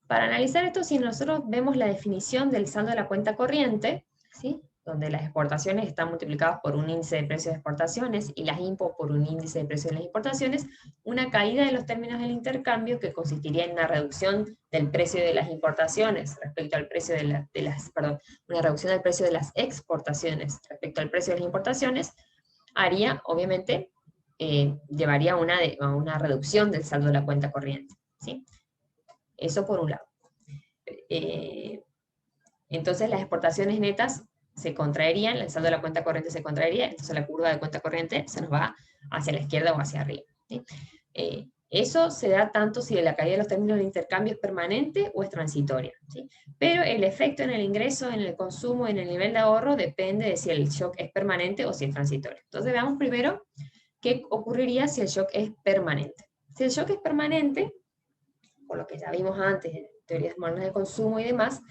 Para analizar esto, si nosotros vemos la definición del saldo de la cuenta corriente, ¿sí? Donde las exportaciones están multiplicadas por un índice de precios de exportaciones y las impos por un índice de precios de las importaciones, una caída de los términos del intercambio que consistiría en una reducción del precio de las importaciones respecto al precio una reducción del precio de las exportaciones respecto al precio de las importaciones, haría, obviamente, llevaría a una reducción del saldo de la cuenta corriente, ¿sí? Eso por un lado. Entonces las exportaciones netas se contraerían, el saldo de la cuenta corriente se contraería, entonces la curva de cuenta corriente se nos va hacia la izquierda o hacia arriba, ¿sí? Eso se da tanto si la caída de los términos de intercambio es permanente o es transitoria, ¿sí? Pero el efecto en el ingreso, en el consumo, en el nivel de ahorro, depende de si el shock es permanente o si es transitorio. Entonces veamos primero qué ocurriría si el shock es permanente. Si el shock es permanente, por lo que ya vimos antes, en teorías modernas de consumo y demás,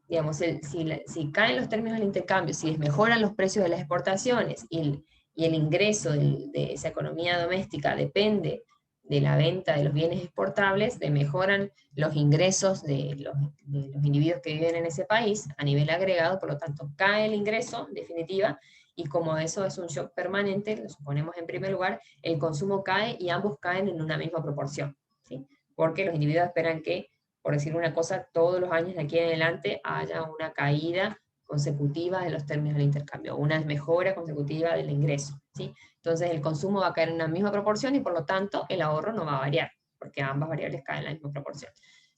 digamos, si caen los términos del intercambio, si desmejoran los precios de las exportaciones y y el ingreso de esa economía doméstica depende de la venta de los bienes exportables, de mejoran los ingresos de los individuos que viven en ese país a nivel agregado, por lo tanto cae el ingreso, en definitiva, y como eso es un shock permanente, lo suponemos en primer lugar, el consumo cae y ambos caen en una misma proporción, ¿sí? Porque los individuos esperan que, por decir una cosa, todos los años de aquí en adelante haya una caída consecutiva de los términos del intercambio, una mejora consecutiva del ingreso, ¿sí? Entonces el consumo va a caer en una misma proporción y por lo tanto el ahorro no va a variar, porque ambas variables caen en la misma proporción.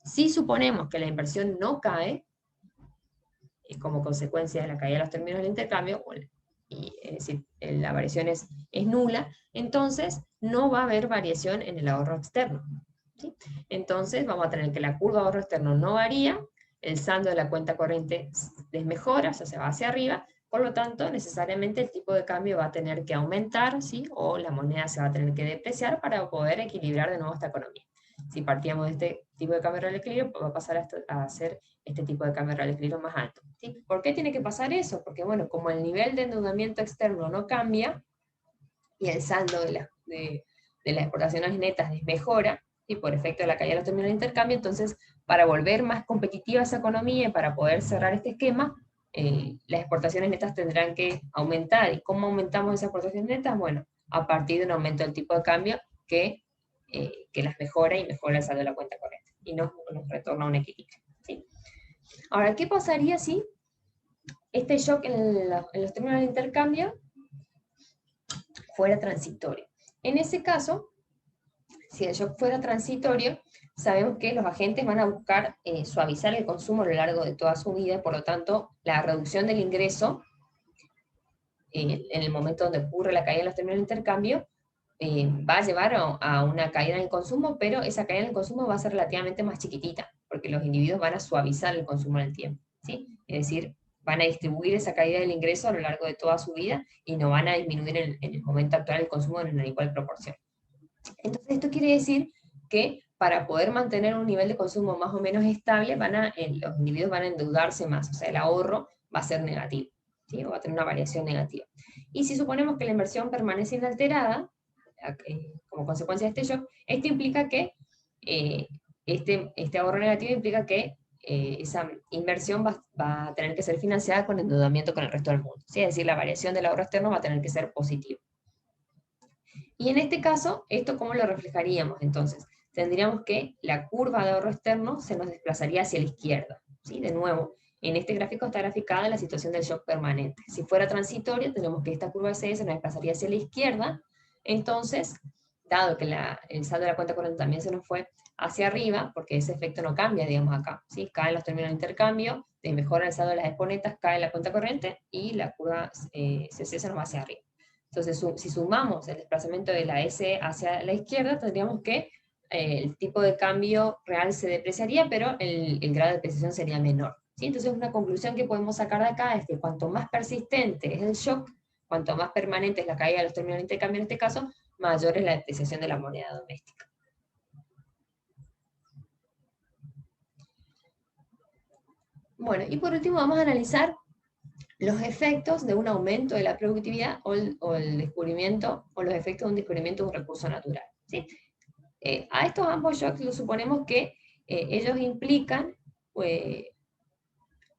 Si suponemos que la inversión no cae, como consecuencia de la caída de los términos del intercambio, es decir, la variación es nula, entonces no va a haber variación en el ahorro externo, ¿sí? Entonces vamos a tener que la curva de ahorro externo no varía, el saldo de la cuenta corriente desmejora, o sea, se va hacia arriba, por lo tanto, necesariamente el tipo de cambio va a tener que aumentar, ¿sí? O la moneda se va a tener que depreciar para poder equilibrar de nuevo esta economía. Si partíamos de este tipo de cambio real equilibrio, va a pasar a ser este tipo de cambio real equilibrio más alto, ¿sí? ¿Por qué tiene que pasar eso? Porque, bueno, como el nivel de endeudamiento externo no cambia y el saldo de las exportaciones netas desmejora, y por efecto de la caída de los términos de intercambio, entonces, para volver más competitiva esa economía y para poder cerrar este esquema, las exportaciones netas tendrán que aumentar. ¿Y cómo aumentamos esas exportaciones netas? Bueno, a partir de un aumento del tipo de cambio que las mejora y mejora el saldo de la cuenta corriente y nos retorna a un equilibrio, ¿sí? Ahora, ¿qué pasaría si este shock en los términos del intercambio fuera transitorio? En ese caso, si el shock fuera transitorio, sabemos que los agentes van a buscar suavizar el consumo a lo largo de toda su vida, por lo tanto, la reducción del ingreso en el momento donde ocurre la caída de los términos de intercambio va a llevar a una caída en el consumo, pero esa caída en el consumo va a ser relativamente más chiquitita, porque los individuos van a suavizar el consumo en el tiempo, ¿sí? Es decir, van a distribuir esa caída del ingreso a lo largo de toda su vida y no van a disminuir en el momento actual el consumo en una igual proporción. Entonces esto quiere decir que para poder mantener un nivel de consumo más o menos estable, los individuos van a endeudarse más, o sea, el ahorro va a ser negativo, ¿sí? O va a tener una variación negativa. Y si suponemos que la inversión permanece inalterada, como consecuencia de este shock, esto implica que este ahorro negativo implica que esa inversión va a tener que ser financiada con endeudamiento con el resto del mundo, ¿sí? Es decir, la variación del ahorro externo va a tener que ser positiva. Y en este caso, ¿esto cómo lo reflejaríamos? Entonces, tendríamos que la curva de ahorro externo se nos desplazaría hacia la izquierda, ¿sí? De nuevo, en este gráfico está graficada la situación del shock permanente. Si fuera transitorio, tenemos que esta curva C se nos desplazaría hacia la izquierda. Entonces, dado que el saldo de la cuenta corriente también se nos fue hacia arriba, porque ese efecto no cambia, digamos acá, ¿sí? Caen los términos de intercambio, mejora el saldo de las exponentes, cae la cuenta corriente y la curva CC se nos va hacia arriba. Entonces, si sumamos el desplazamiento de la S hacia la izquierda, tendríamos que el tipo de cambio real se depreciaría, pero el grado de depreciación sería menor, ¿sí? Entonces, una conclusión que podemos sacar de acá es que cuanto más persistente es el shock, cuanto más permanente es la caída de los términos de intercambio en este caso, mayor es la depreciación de la moneda doméstica. Bueno, y por último vamos a analizar los efectos de un aumento de la productividad o el descubrimiento, o los efectos de un descubrimiento de un recurso natural, ¿sí? A estos ambos shocks lo suponemos que ellos implican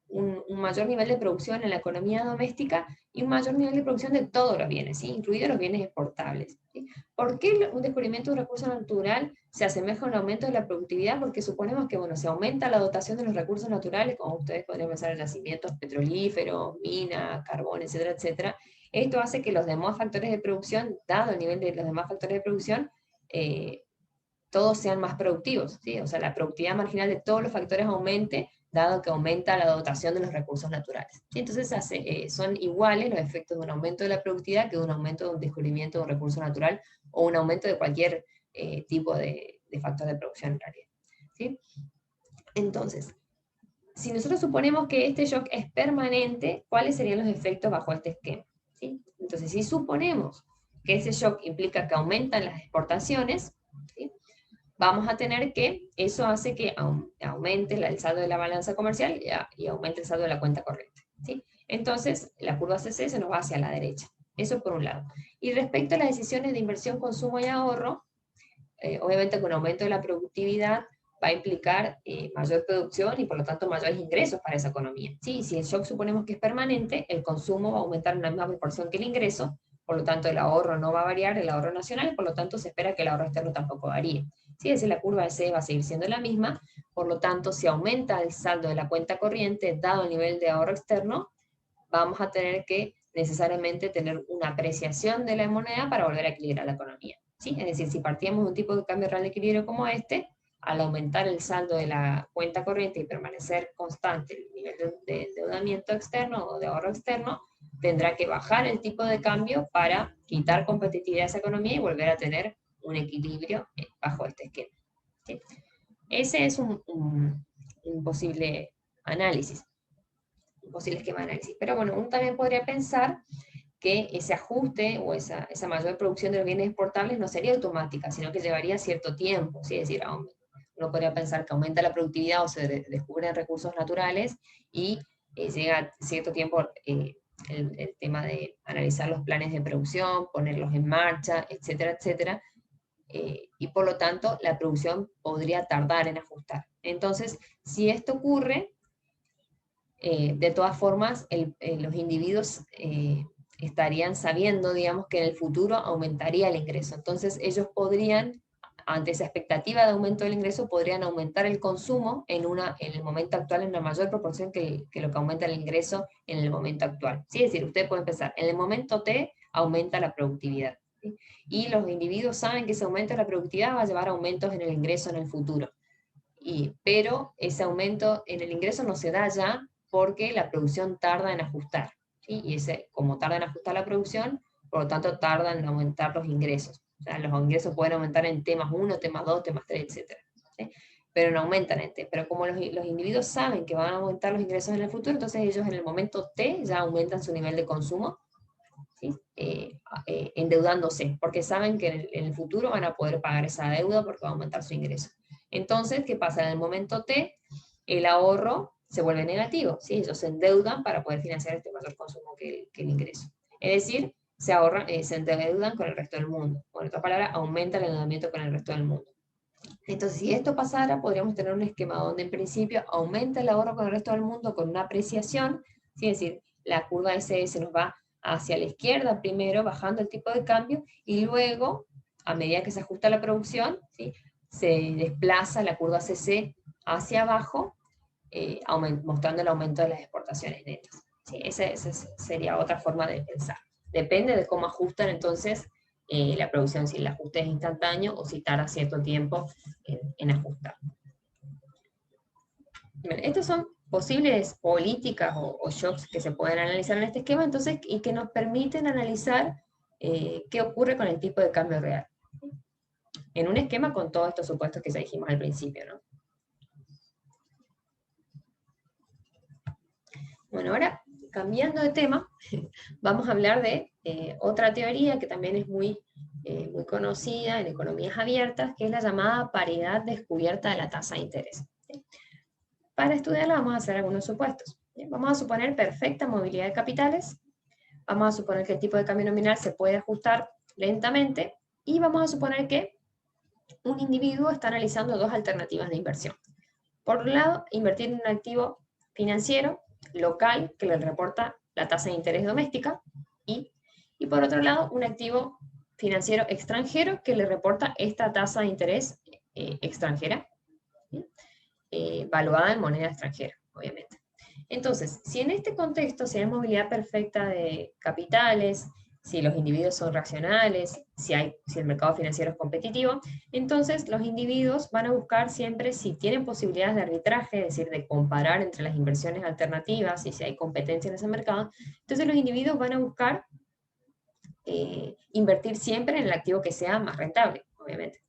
un mayor nivel de producción en la economía doméstica y un mayor nivel de producción de todos los bienes, ¿sí? Incluidos los bienes exportables, ¿sí? ¿Por qué un descubrimiento de un recurso natural se asemeja a un aumento de la productividad? Porque suponemos que, bueno, se aumenta la dotación de los recursos naturales, como ustedes podrían pensar en yacimientos petrolíferos, minas, carbón, etcétera, etcétera. Esto hace que los demás factores de producción, dado el nivel de los demás factores de producción, todos sean más productivos, ¿sí? O sea, la productividad marginal de todos los factores aumente, dado que aumenta la dotación de los recursos naturales, ¿sí? Entonces son iguales los efectos de un aumento de la productividad que de un aumento de un descubrimiento de un recurso natural o un aumento de cualquier tipo de factor de producción en realidad, ¿sí? Entonces, si nosotros suponemos que este shock es permanente, ¿cuáles serían los efectos bajo este esquema? ¿Sí? Entonces, si suponemos que ese shock implica que aumentan las exportaciones, ¿sí? Vamos a tener que, eso hace que aumente el saldo de la balanza comercial y aumente el saldo de la cuenta corriente, ¿sí? Entonces, la curva CC se nos va hacia la derecha. Eso por un lado. Y respecto a las decisiones de inversión, consumo y ahorro, obviamente con aumento de la productividad va a implicar mayor producción y por lo tanto mayores ingresos para esa economía. ¿Sí? Si el shock suponemos que es permanente, el consumo va a aumentar en la misma proporción que el ingreso, por lo tanto el ahorro no va a variar, el ahorro nacional, por lo tanto se espera que el ahorro externo tampoco varíe. ¿Sí? Es decir, la curva de C va a seguir siendo la misma, por lo tanto si aumenta el saldo de la cuenta corriente, dado el nivel de ahorro externo, vamos a tener que necesariamente tener una apreciación de la moneda para volver a equilibrar la economía. ¿Sí? Es decir, si partíamos de un tipo de cambio real de equilibrio como este, al aumentar el saldo de la cuenta corriente y permanecer constante el nivel de endeudamiento externo o de ahorro externo, tendrá que bajar el tipo de cambio para quitar competitividad a esa economía y volver a tener un equilibrio bajo este esquema. ¿Sí? Ese es un posible análisis, un posible esquema de análisis. Pero bueno, uno también podría pensar que ese ajuste o esa mayor producción de los bienes exportables no sería automática, sino que llevaría cierto tiempo, ¿sí? Es decir, uno podría pensar que aumenta la productividad o se descubren recursos naturales y llega cierto tiempo el tema de analizar los planes de producción, ponerlos en marcha, etcétera, etcétera, y por lo tanto la producción podría tardar en ajustar. Entonces, si esto ocurre, de todas formas, los individuos estarían sabiendo, digamos, que en el futuro aumentaría el ingreso. Entonces ellos podrían, ante esa expectativa de aumento del ingreso, podrían aumentar el consumo en el momento actual en una mayor proporción que lo que aumenta el ingreso en el momento actual. ¿Sí? Es decir, usted puede empezar, en el momento T aumenta la productividad. ¿Sí? Y los individuos saben que ese aumento de la productividad va a llevar a aumentos en el ingreso en el futuro. Pero ese aumento en el ingreso no se da ya porque la producción tarda en ajustar. ¿Sí? Y como tarda en ajustar la producción, por lo tanto tarda en aumentar los ingresos. O sea, los ingresos pueden aumentar en temas 1, temas 2, temas 3, etc. ¿Sí? Pero no aumentan en T. Pero como los individuos saben que van a aumentar los ingresos en el futuro, entonces ellos en el momento T ya aumentan su nivel de consumo, ¿sí? Endeudándose, porque saben que en el futuro van a poder pagar esa deuda porque va a aumentar su ingreso. Entonces, ¿qué pasa? En el momento T, el ahorro se vuelve negativo, ¿sí? Ellos se endeudan para poder financiar este mayor consumo que el ingreso. Es decir, se endeudan con el resto del mundo. Por otra palabra, aumenta el endeudamiento con el resto del mundo. Entonces, si esto pasara, podríamos tener un esquema donde en principio aumenta el ahorro con el resto del mundo con una apreciación, ¿sí? Es decir, la curva SS nos va hacia la izquierda primero, bajando el tipo de cambio, y luego, a medida que se ajusta la producción, ¿sí? Se desplaza la curva CC hacia abajo, mostrando el aumento de las exportaciones netas. ¿Sí? Esa sería otra forma de pensar. Depende de cómo ajustan entonces la producción, si el ajuste es instantáneo o si tarda cierto tiempo en ajustar. Bien, estas son posibles políticas o shocks que se pueden analizar en este esquema, entonces, y que nos permiten analizar qué ocurre con el tipo de cambio real. En un esquema con todos estos supuestos que ya dijimos al principio, ¿no? Bueno, ahora, cambiando de tema, vamos a hablar de otra teoría que también es muy conocida en economías abiertas, que es la llamada paridad descubierta de la tasa de interés. ¿Sí? Para estudiarla vamos a hacer algunos supuestos. ¿Sí? Vamos a suponer perfecta movilidad de capitales, vamos a suponer que el tipo de cambio nominal se puede ajustar lentamente, y vamos a suponer que un individuo está analizando dos alternativas de inversión. Por un lado, invertir en un activo financiero local que le reporta la tasa de interés doméstica, y por otro lado, un activo financiero extranjero que le reporta esta tasa de interés extranjera, ¿sí? Valuada en moneda extranjera, obviamente. Entonces, si en este contexto, si hay movilidad perfecta de capitales, si los individuos son racionales, si el mercado financiero es competitivo, entonces los individuos van a buscar siempre si tienen posibilidades de arbitraje, es decir, de comparar entre las inversiones alternativas y si hay competencia en ese mercado. Entonces los individuos van a buscar invertir siempre en el activo que sea más rentable, obviamente.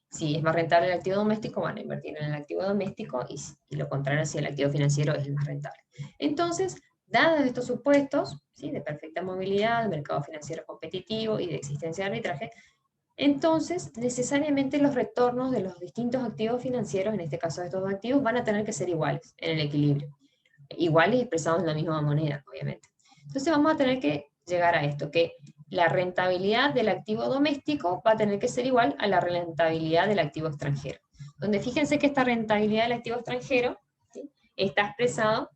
Si es más rentable el activo doméstico, van a invertir en el activo doméstico, y lo contrario si el activo financiero es el más rentable. Entonces, dados estos supuestos, ¿sí? De perfecta movilidad, de mercado financiero competitivo y de existencia de arbitraje, entonces necesariamente los retornos de los distintos activos financieros, en este caso de estos dos activos, van a tener que ser iguales en el equilibrio. Iguales expresados en la misma moneda, obviamente. Entonces vamos a tener que llegar a esto, que la rentabilidad del activo doméstico va a tener que ser igual a la rentabilidad del activo extranjero. Donde fíjense que esta rentabilidad del activo extranjero, ¿sí?, está expresado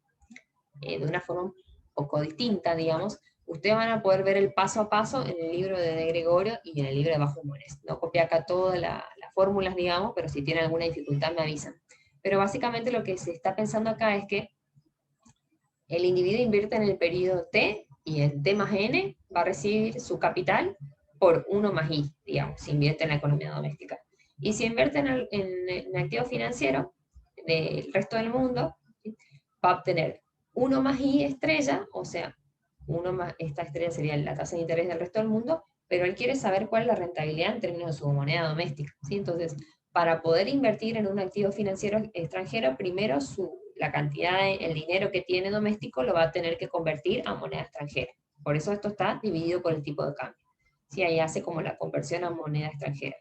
de una forma un poco distinta, digamos. Ustedes van a poder ver el paso a paso en el libro de Gregorio y en el libro de Bajo Humores. No copié acá todas las fórmulas, digamos, pero si tienen alguna dificultad me avisan. Pero básicamente lo que se está pensando acá es que el individuo invierte en el periodo T y en T más N va a recibir su capital por 1 más I, digamos, si invierte en la economía doméstica. Y si invierte en activo financiero del resto del mundo, ¿sí?, va a obtener 1 más I estrella, o sea, esta estrella sería la tasa de interés del resto del mundo, pero él quiere saber cuál es la rentabilidad en términos de su moneda doméstica, ¿sí? Entonces, para poder invertir en un activo financiero extranjero, primero la cantidad, el dinero que tiene doméstico lo va a tener que convertir a moneda extranjera. Por eso esto está dividido por el tipo de cambio. ¿Sí? Ahí hace como la conversión a moneda extranjera.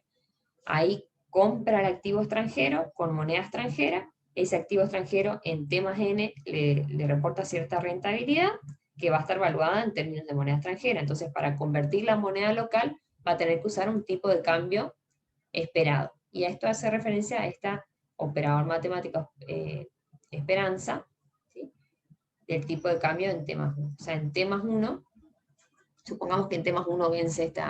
Ahí compra el activo extranjero con moneda extranjera, ese activo extranjero en T más N le reporta cierta rentabilidad que va a estar valuada en términos de moneda extranjera. Entonces, para convertir la moneda local va a tener que usar un tipo de cambio esperado. Y a esto hace referencia a esta operador matemático esperanza, ¿sí?, del tipo de cambio en T más 1. O sea, en T más 1, supongamos que en T más 1 vence este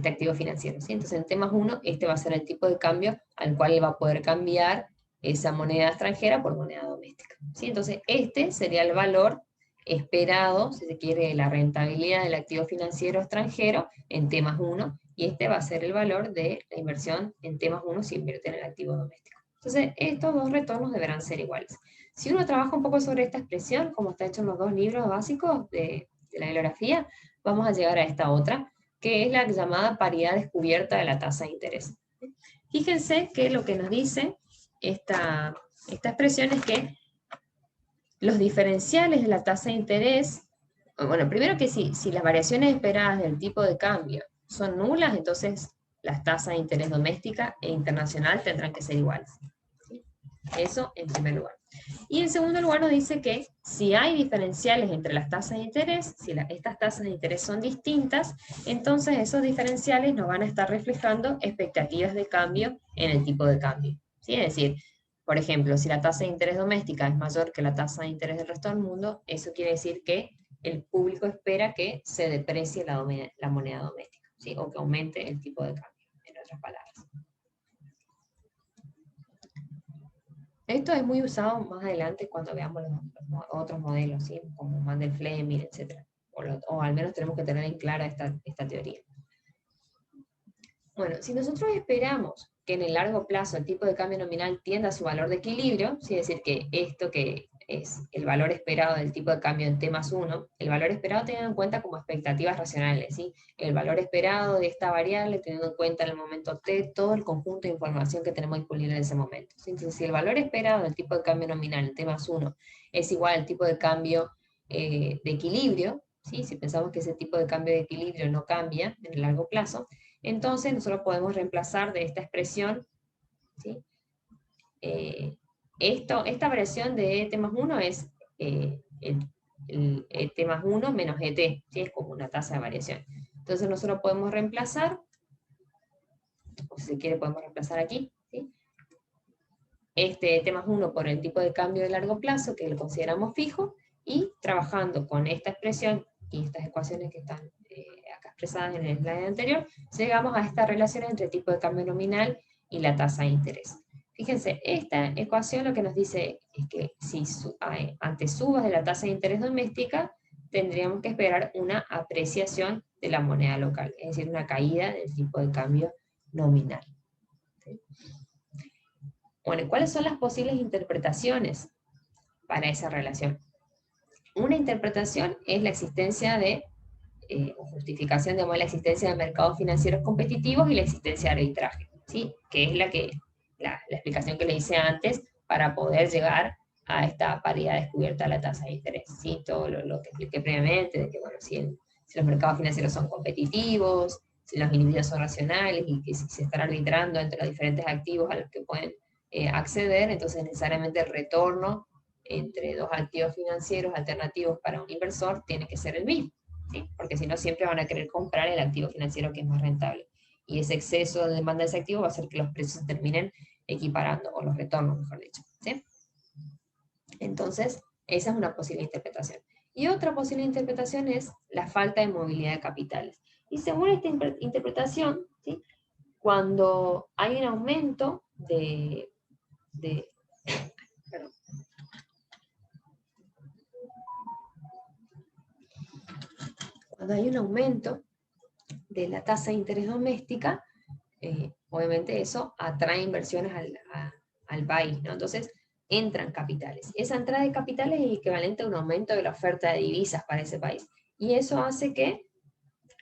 activo financiero, ¿sí? Entonces en T más 1, este va a ser el tipo de cambio al cual va a poder cambiar esa moneda extranjera por moneda doméstica, ¿sí? Entonces este sería el valor esperado, si se quiere, de la rentabilidad del activo financiero extranjero en T más 1, y este va a ser el valor de la inversión en T más 1 si invierte en el activo doméstico. Entonces estos dos retornos deberán ser iguales. Si uno trabaja un poco sobre esta expresión, como está hecho en los dos libros básicos de la bibliografía, vamos a llegar a esta otra, que es la llamada paridad descubierta de la tasa de interés. Fíjense que lo que nos dice esta expresión es que los diferenciales de la tasa de interés, bueno, primero que si las variaciones esperadas del tipo de cambio son nulas, entonces las tasas de interés doméstica e internacional tendrán que ser iguales. ¿Sí? Eso en primer lugar. Y en segundo lugar nos dice que si hay diferenciales entre las tasas de interés, si estas tasas de interés son distintas, entonces esos diferenciales nos van a estar reflejando expectativas de cambio en el tipo de cambio. ¿Sí? Es decir, por ejemplo, si la tasa de interés doméstica es mayor que la tasa de interés del resto del mundo, eso quiere decir que el público espera que se deprecie la moneda doméstica, ¿sí?, o que aumente el tipo de cambio, en otras palabras. Esto es muy usado más adelante cuando veamos los otros modelos, ¿sí?, como Mandel-Fleming, etc. O al menos tenemos que tener en clara esta teoría. Bueno, si nosotros esperamos que en el largo plazo el tipo de cambio nominal tienda a su valor de equilibrio, ¿sí?, es decir, que esto que es el valor esperado del tipo de cambio en T más 1, el valor esperado teniendo en cuenta como expectativas racionales, ¿sí?, el valor esperado de esta variable teniendo en cuenta en el momento T todo el conjunto de información que tenemos disponible en ese momento, ¿sí? Entonces, si el valor esperado del tipo de cambio nominal en T más 1 es igual al tipo de cambio de equilibrio, ¿sí?, si pensamos que ese tipo de cambio de equilibrio no cambia en el largo plazo, entonces nosotros podemos reemplazar de esta expresión, ¿sí?, esta variación de T más 1 es el T más 1 menos ET, ¿sí?, es como una tasa de variación. Entonces nosotros podemos reemplazar, o si se quiere podemos reemplazar aquí, ¿sí?, este T más 1 por el tipo de cambio de largo plazo, que lo consideramos fijo, y trabajando con esta expresión y estas ecuaciones que están acá expresadas en el slide anterior, llegamos a esta relación entre tipo de cambio nominal y la tasa de interés. Fíjense, esta ecuación lo que nos dice es que si ante subas de la tasa de interés doméstica, tendríamos que esperar una apreciación de la moneda local, es decir, una caída del tipo de cambio nominal. ¿Sí? Bueno, ¿cuáles son las posibles interpretaciones para esa relación? Una interpretación es la existencia de, o justificación de la existencia de mercados financieros competitivos y la existencia de arbitraje, ¿sí?, que es la explicación que le hice antes para poder llegar a esta paridad descubierta de la tasa de interés, ¿sí? Todo lo que expliqué previamente, de que, bueno, si los mercados financieros son competitivos, si los individuos son racionales y que si se están arbitrando entre los diferentes activos a los que pueden acceder, entonces necesariamente el retorno entre dos activos financieros alternativos para un inversor tiene que ser el mismo. ¿sí? Porque si no siempre van a querer comprar el activo financiero que es más rentable. Y ese exceso de demanda de ese activo va a hacer que los precios se terminen equiparando, o los retornos, mejor dicho, ¿sí? Entonces, esa es una posible interpretación. Y otra posible interpretación es la falta de movilidad de capitales. Y según esta interpretación, ¿sí? Cuando hay un aumento perdón. Cuando hay un aumento de la tasa de interés doméstica, obviamente eso atrae inversiones al país, ¿no? Entonces, entran capitales. Esa entrada de capitales es equivalente a un aumento de la oferta de divisas para ese país. Y eso hace que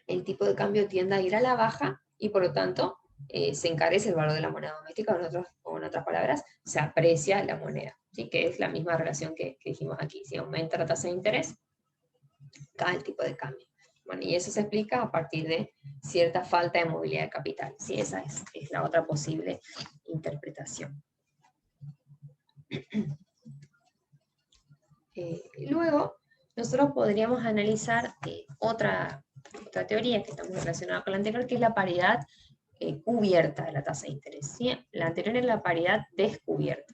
el tipo de cambio tienda a ir a la baja y por lo tanto se encarece el valor de la moneda doméstica, o en otras palabras, se aprecia la moneda, ¿sí? Que es la misma relación que dijimos aquí. Si aumenta la tasa de interés, cae el tipo de cambio. Bueno, y eso se explica a partir de cierta falta de movilidad de capital. Sí, esa es la otra posible interpretación. Luego, nosotros podríamos analizar otra teoría que está muy relacionada con la anterior, que es la paridad cubierta de la tasa de interés. ¿Sí? La anterior es la paridad descubierta.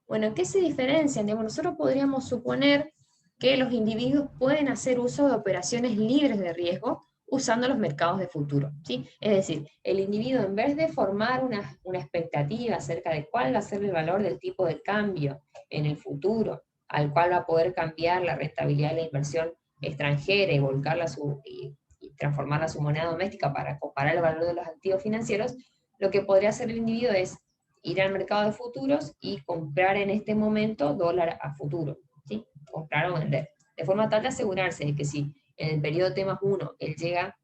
Bueno, ¿en qué se diferencian? Nosotros podríamos suponer que los individuos pueden hacer uso de operaciones libres de riesgo usando los mercados de futuro, ¿sí? Es decir, el individuo, en vez de formar una expectativa acerca de cuál va a ser el valor del tipo de cambio en el futuro, al cual va a poder cambiar la rentabilidad de la inversión extranjera y volcarla y transformarla a su moneda doméstica para comparar el valor de los activos financieros, lo que podría hacer el individuo es ir al mercado de futuros y comprar en este momento dólar a futuro, ¿sí? Comprar o vender, de forma tal de asegurarse de que si en el periodo T+1 él llega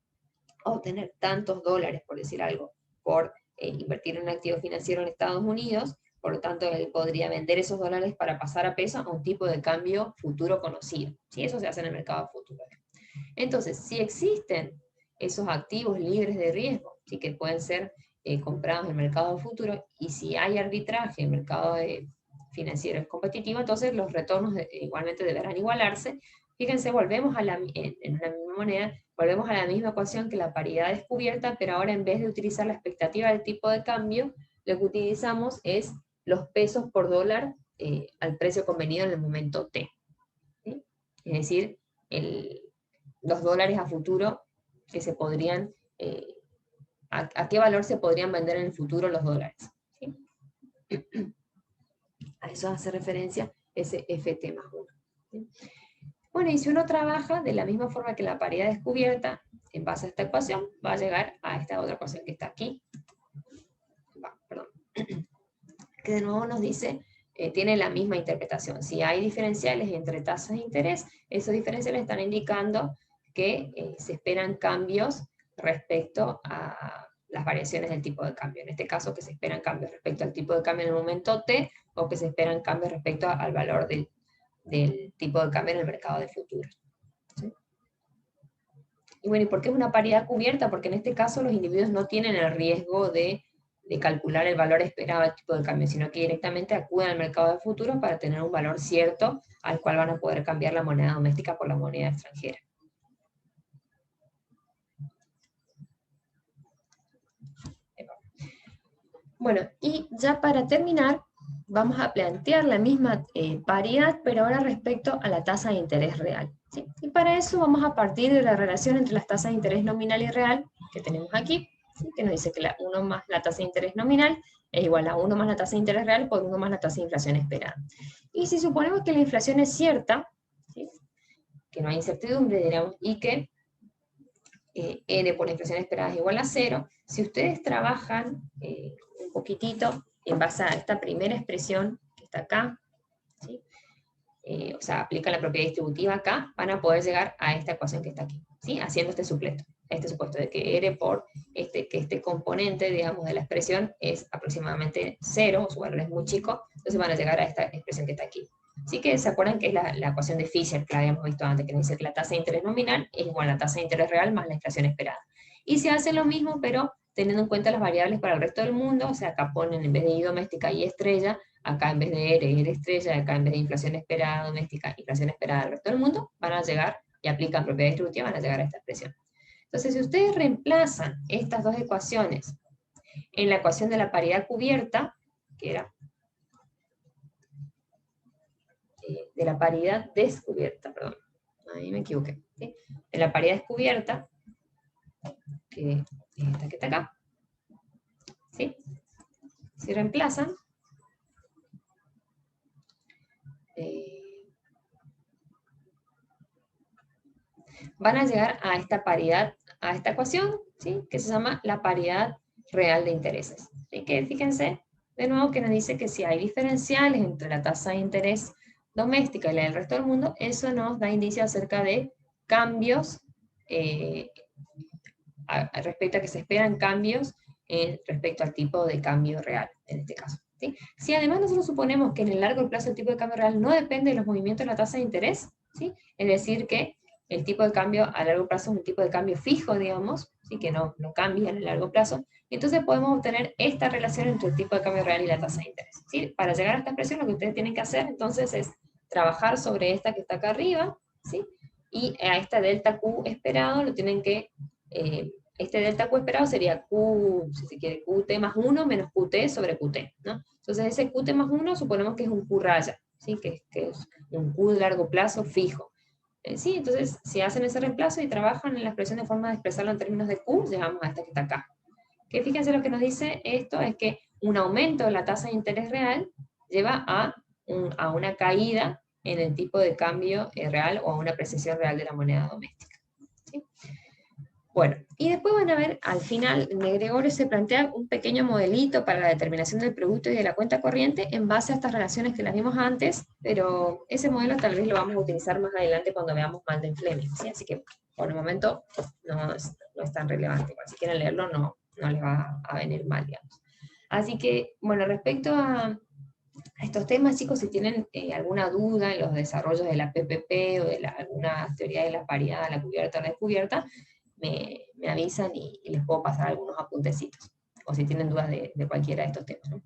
a obtener tantos dólares, por decir algo, por invertir en un activo financiero en Estados Unidos, por lo tanto él podría vender esos dólares para pasar a peso a un tipo de cambio futuro conocido, ¿sí? Eso se hace en el mercado de futuros. Entonces, si existen esos activos libres de riesgo, ¿sí? Que pueden ser comprados en el mercado de futuro, y si hay arbitraje en el mercado financiero es competitivo, entonces los retornos igualmente deberán igualarse. Fíjense, volvemos en una misma moneda, volvemos a la misma ecuación que la paridad descubierta, pero ahora en vez de utilizar la expectativa del tipo de cambio, lo que utilizamos es los pesos por dólar al precio convenido en el momento T. ¿Sí? Es decir, los dólares a futuro que se podrían, a qué valor se podrían vender en el futuro los dólares. ¿Sí? A eso hace referencia ese FT+1. ¿Sí? Bueno, y si uno trabaja de la misma forma que la paridad descubierta, en base a esta ecuación, va a llegar a esta otra ecuación que está aquí. Que de nuevo nos dice, tiene la misma interpretación. Si hay diferenciales entre tasas de interés, esos diferenciales están indicando que se esperan cambios respecto a las variaciones del tipo de cambio. En este caso, que se esperan cambios respecto al tipo de cambio en el momento T, o que se esperan cambios respecto al valor del tipo de cambio en el mercado de futuros. ¿Sí? Y bueno, ¿y por qué es una paridad cubierta? Porque en este caso los individuos no tienen el riesgo de calcular el valor esperado del tipo de cambio, sino que directamente acuden al mercado de futuros para tener un valor cierto al cual van a poder cambiar la moneda doméstica por la moneda extranjera. Bueno, y ya para terminar, vamos a plantear la misma paridad, pero ahora respecto a la tasa de interés real. ¿Sí? Y para eso vamos a partir de la relación entre las tasas de interés nominal y real que tenemos aquí, ¿sí? Que nos dice que 1 más la tasa de interés nominal es igual a 1 más la tasa de interés real por 1 más la tasa de inflación esperada. Y si suponemos que la inflación es cierta, ¿sí? Que no hay incertidumbre, diríamos, y que N por la inflación esperada es igual a 0, si ustedes trabajan un poquitito en base a esta primera expresión que está acá, ¿sí? O sea, aplican la propiedad distributiva acá, van a poder llegar a esta ecuación que está aquí, ¿sí? Haciendo este supuesto de que R por que este componente, digamos, de la expresión es aproximadamente 0, su valor es muy chico, entonces van a llegar a esta expresión que está aquí. Así que se acuerdan que es la ecuación de Fisher, que la habíamos visto antes, que nos dice que la tasa de interés nominal es igual a la tasa de interés real más la inflación esperada. Y se hace lo mismo, pero teniendo en cuenta las variables para el resto del mundo, o sea, acá ponen en vez de I doméstica I estrella, acá en vez de R estrella, acá en vez de inflación esperada doméstica, inflación esperada del resto del mundo, van a llegar y aplican propiedad distributiva, van a llegar a esta expresión. Entonces, si ustedes reemplazan estas dos ecuaciones en la ecuación de la paridad cubierta, que era de la paridad descubierta, perdón, ahí me equivoqué, ¿sí? De la paridad descubierta, que es esta que está acá, ¿sí? Si reemplazan, van a llegar a esta paridad, a esta ecuación, ¿sí? Que se llama la paridad real de intereses. ¿Sí? Que fíjense, de nuevo, que nos dice que si hay diferenciales entre la tasa de interés doméstica y la del resto del mundo, eso nos da indicio acerca de cambios, respecto a que se esperan cambios respecto al tipo de cambio real, en este caso. ¿Sí? Si además nosotros suponemos que en el largo plazo el tipo de cambio real no depende de los movimientos de la tasa de interés, ¿sí? Es decir, que el tipo de cambio a largo plazo es un tipo de cambio fijo, digamos, ¿sí? Que no cambia en el largo plazo, entonces podemos obtener esta relación entre el tipo de cambio real y la tasa de interés. ¿Sí? Para llegar a esta expresión lo que ustedes tienen que hacer entonces es trabajar sobre esta que está acá arriba, ¿sí? Y a esta delta Q esperado lo tienen que... este delta Q esperado sería Q, si se quiere, QT más 1 menos QT sobre QT, ¿no? Entonces ese QT más 1 suponemos que es un Q raya, ¿sí? Que es un Q de largo plazo fijo. ¿Sí? Entonces, si hacen ese reemplazo y trabajan en la expresión de forma de expresarlo en términos de Q, llegamos a esta que está acá. Que fíjense lo que nos dice esto, es que un aumento de la tasa de interés real lleva a una caída en el tipo de cambio real o a una apreciación real de la moneda doméstica. ¿Sí? Bueno, y después van a ver, al final, de Gregorio se plantea un pequeño modelito para la determinación del producto y de la cuenta corriente en base a estas relaciones que las vimos antes, pero ese modelo tal vez lo vamos a utilizar más adelante cuando veamos Malden-Fleming, ¿sí? Así que por el momento no es tan relevante. Si quieren leerlo, no les va a venir mal, digamos. Así que, bueno, respecto a estos temas, chicos, si tienen alguna duda en los desarrollos de la PPP o de alguna teoría de la paridad, la cubierta o la descubierta, me avisan y les puedo pasar algunos apuntecitos, o si tienen dudas de cualquiera de estos temas, ¿no?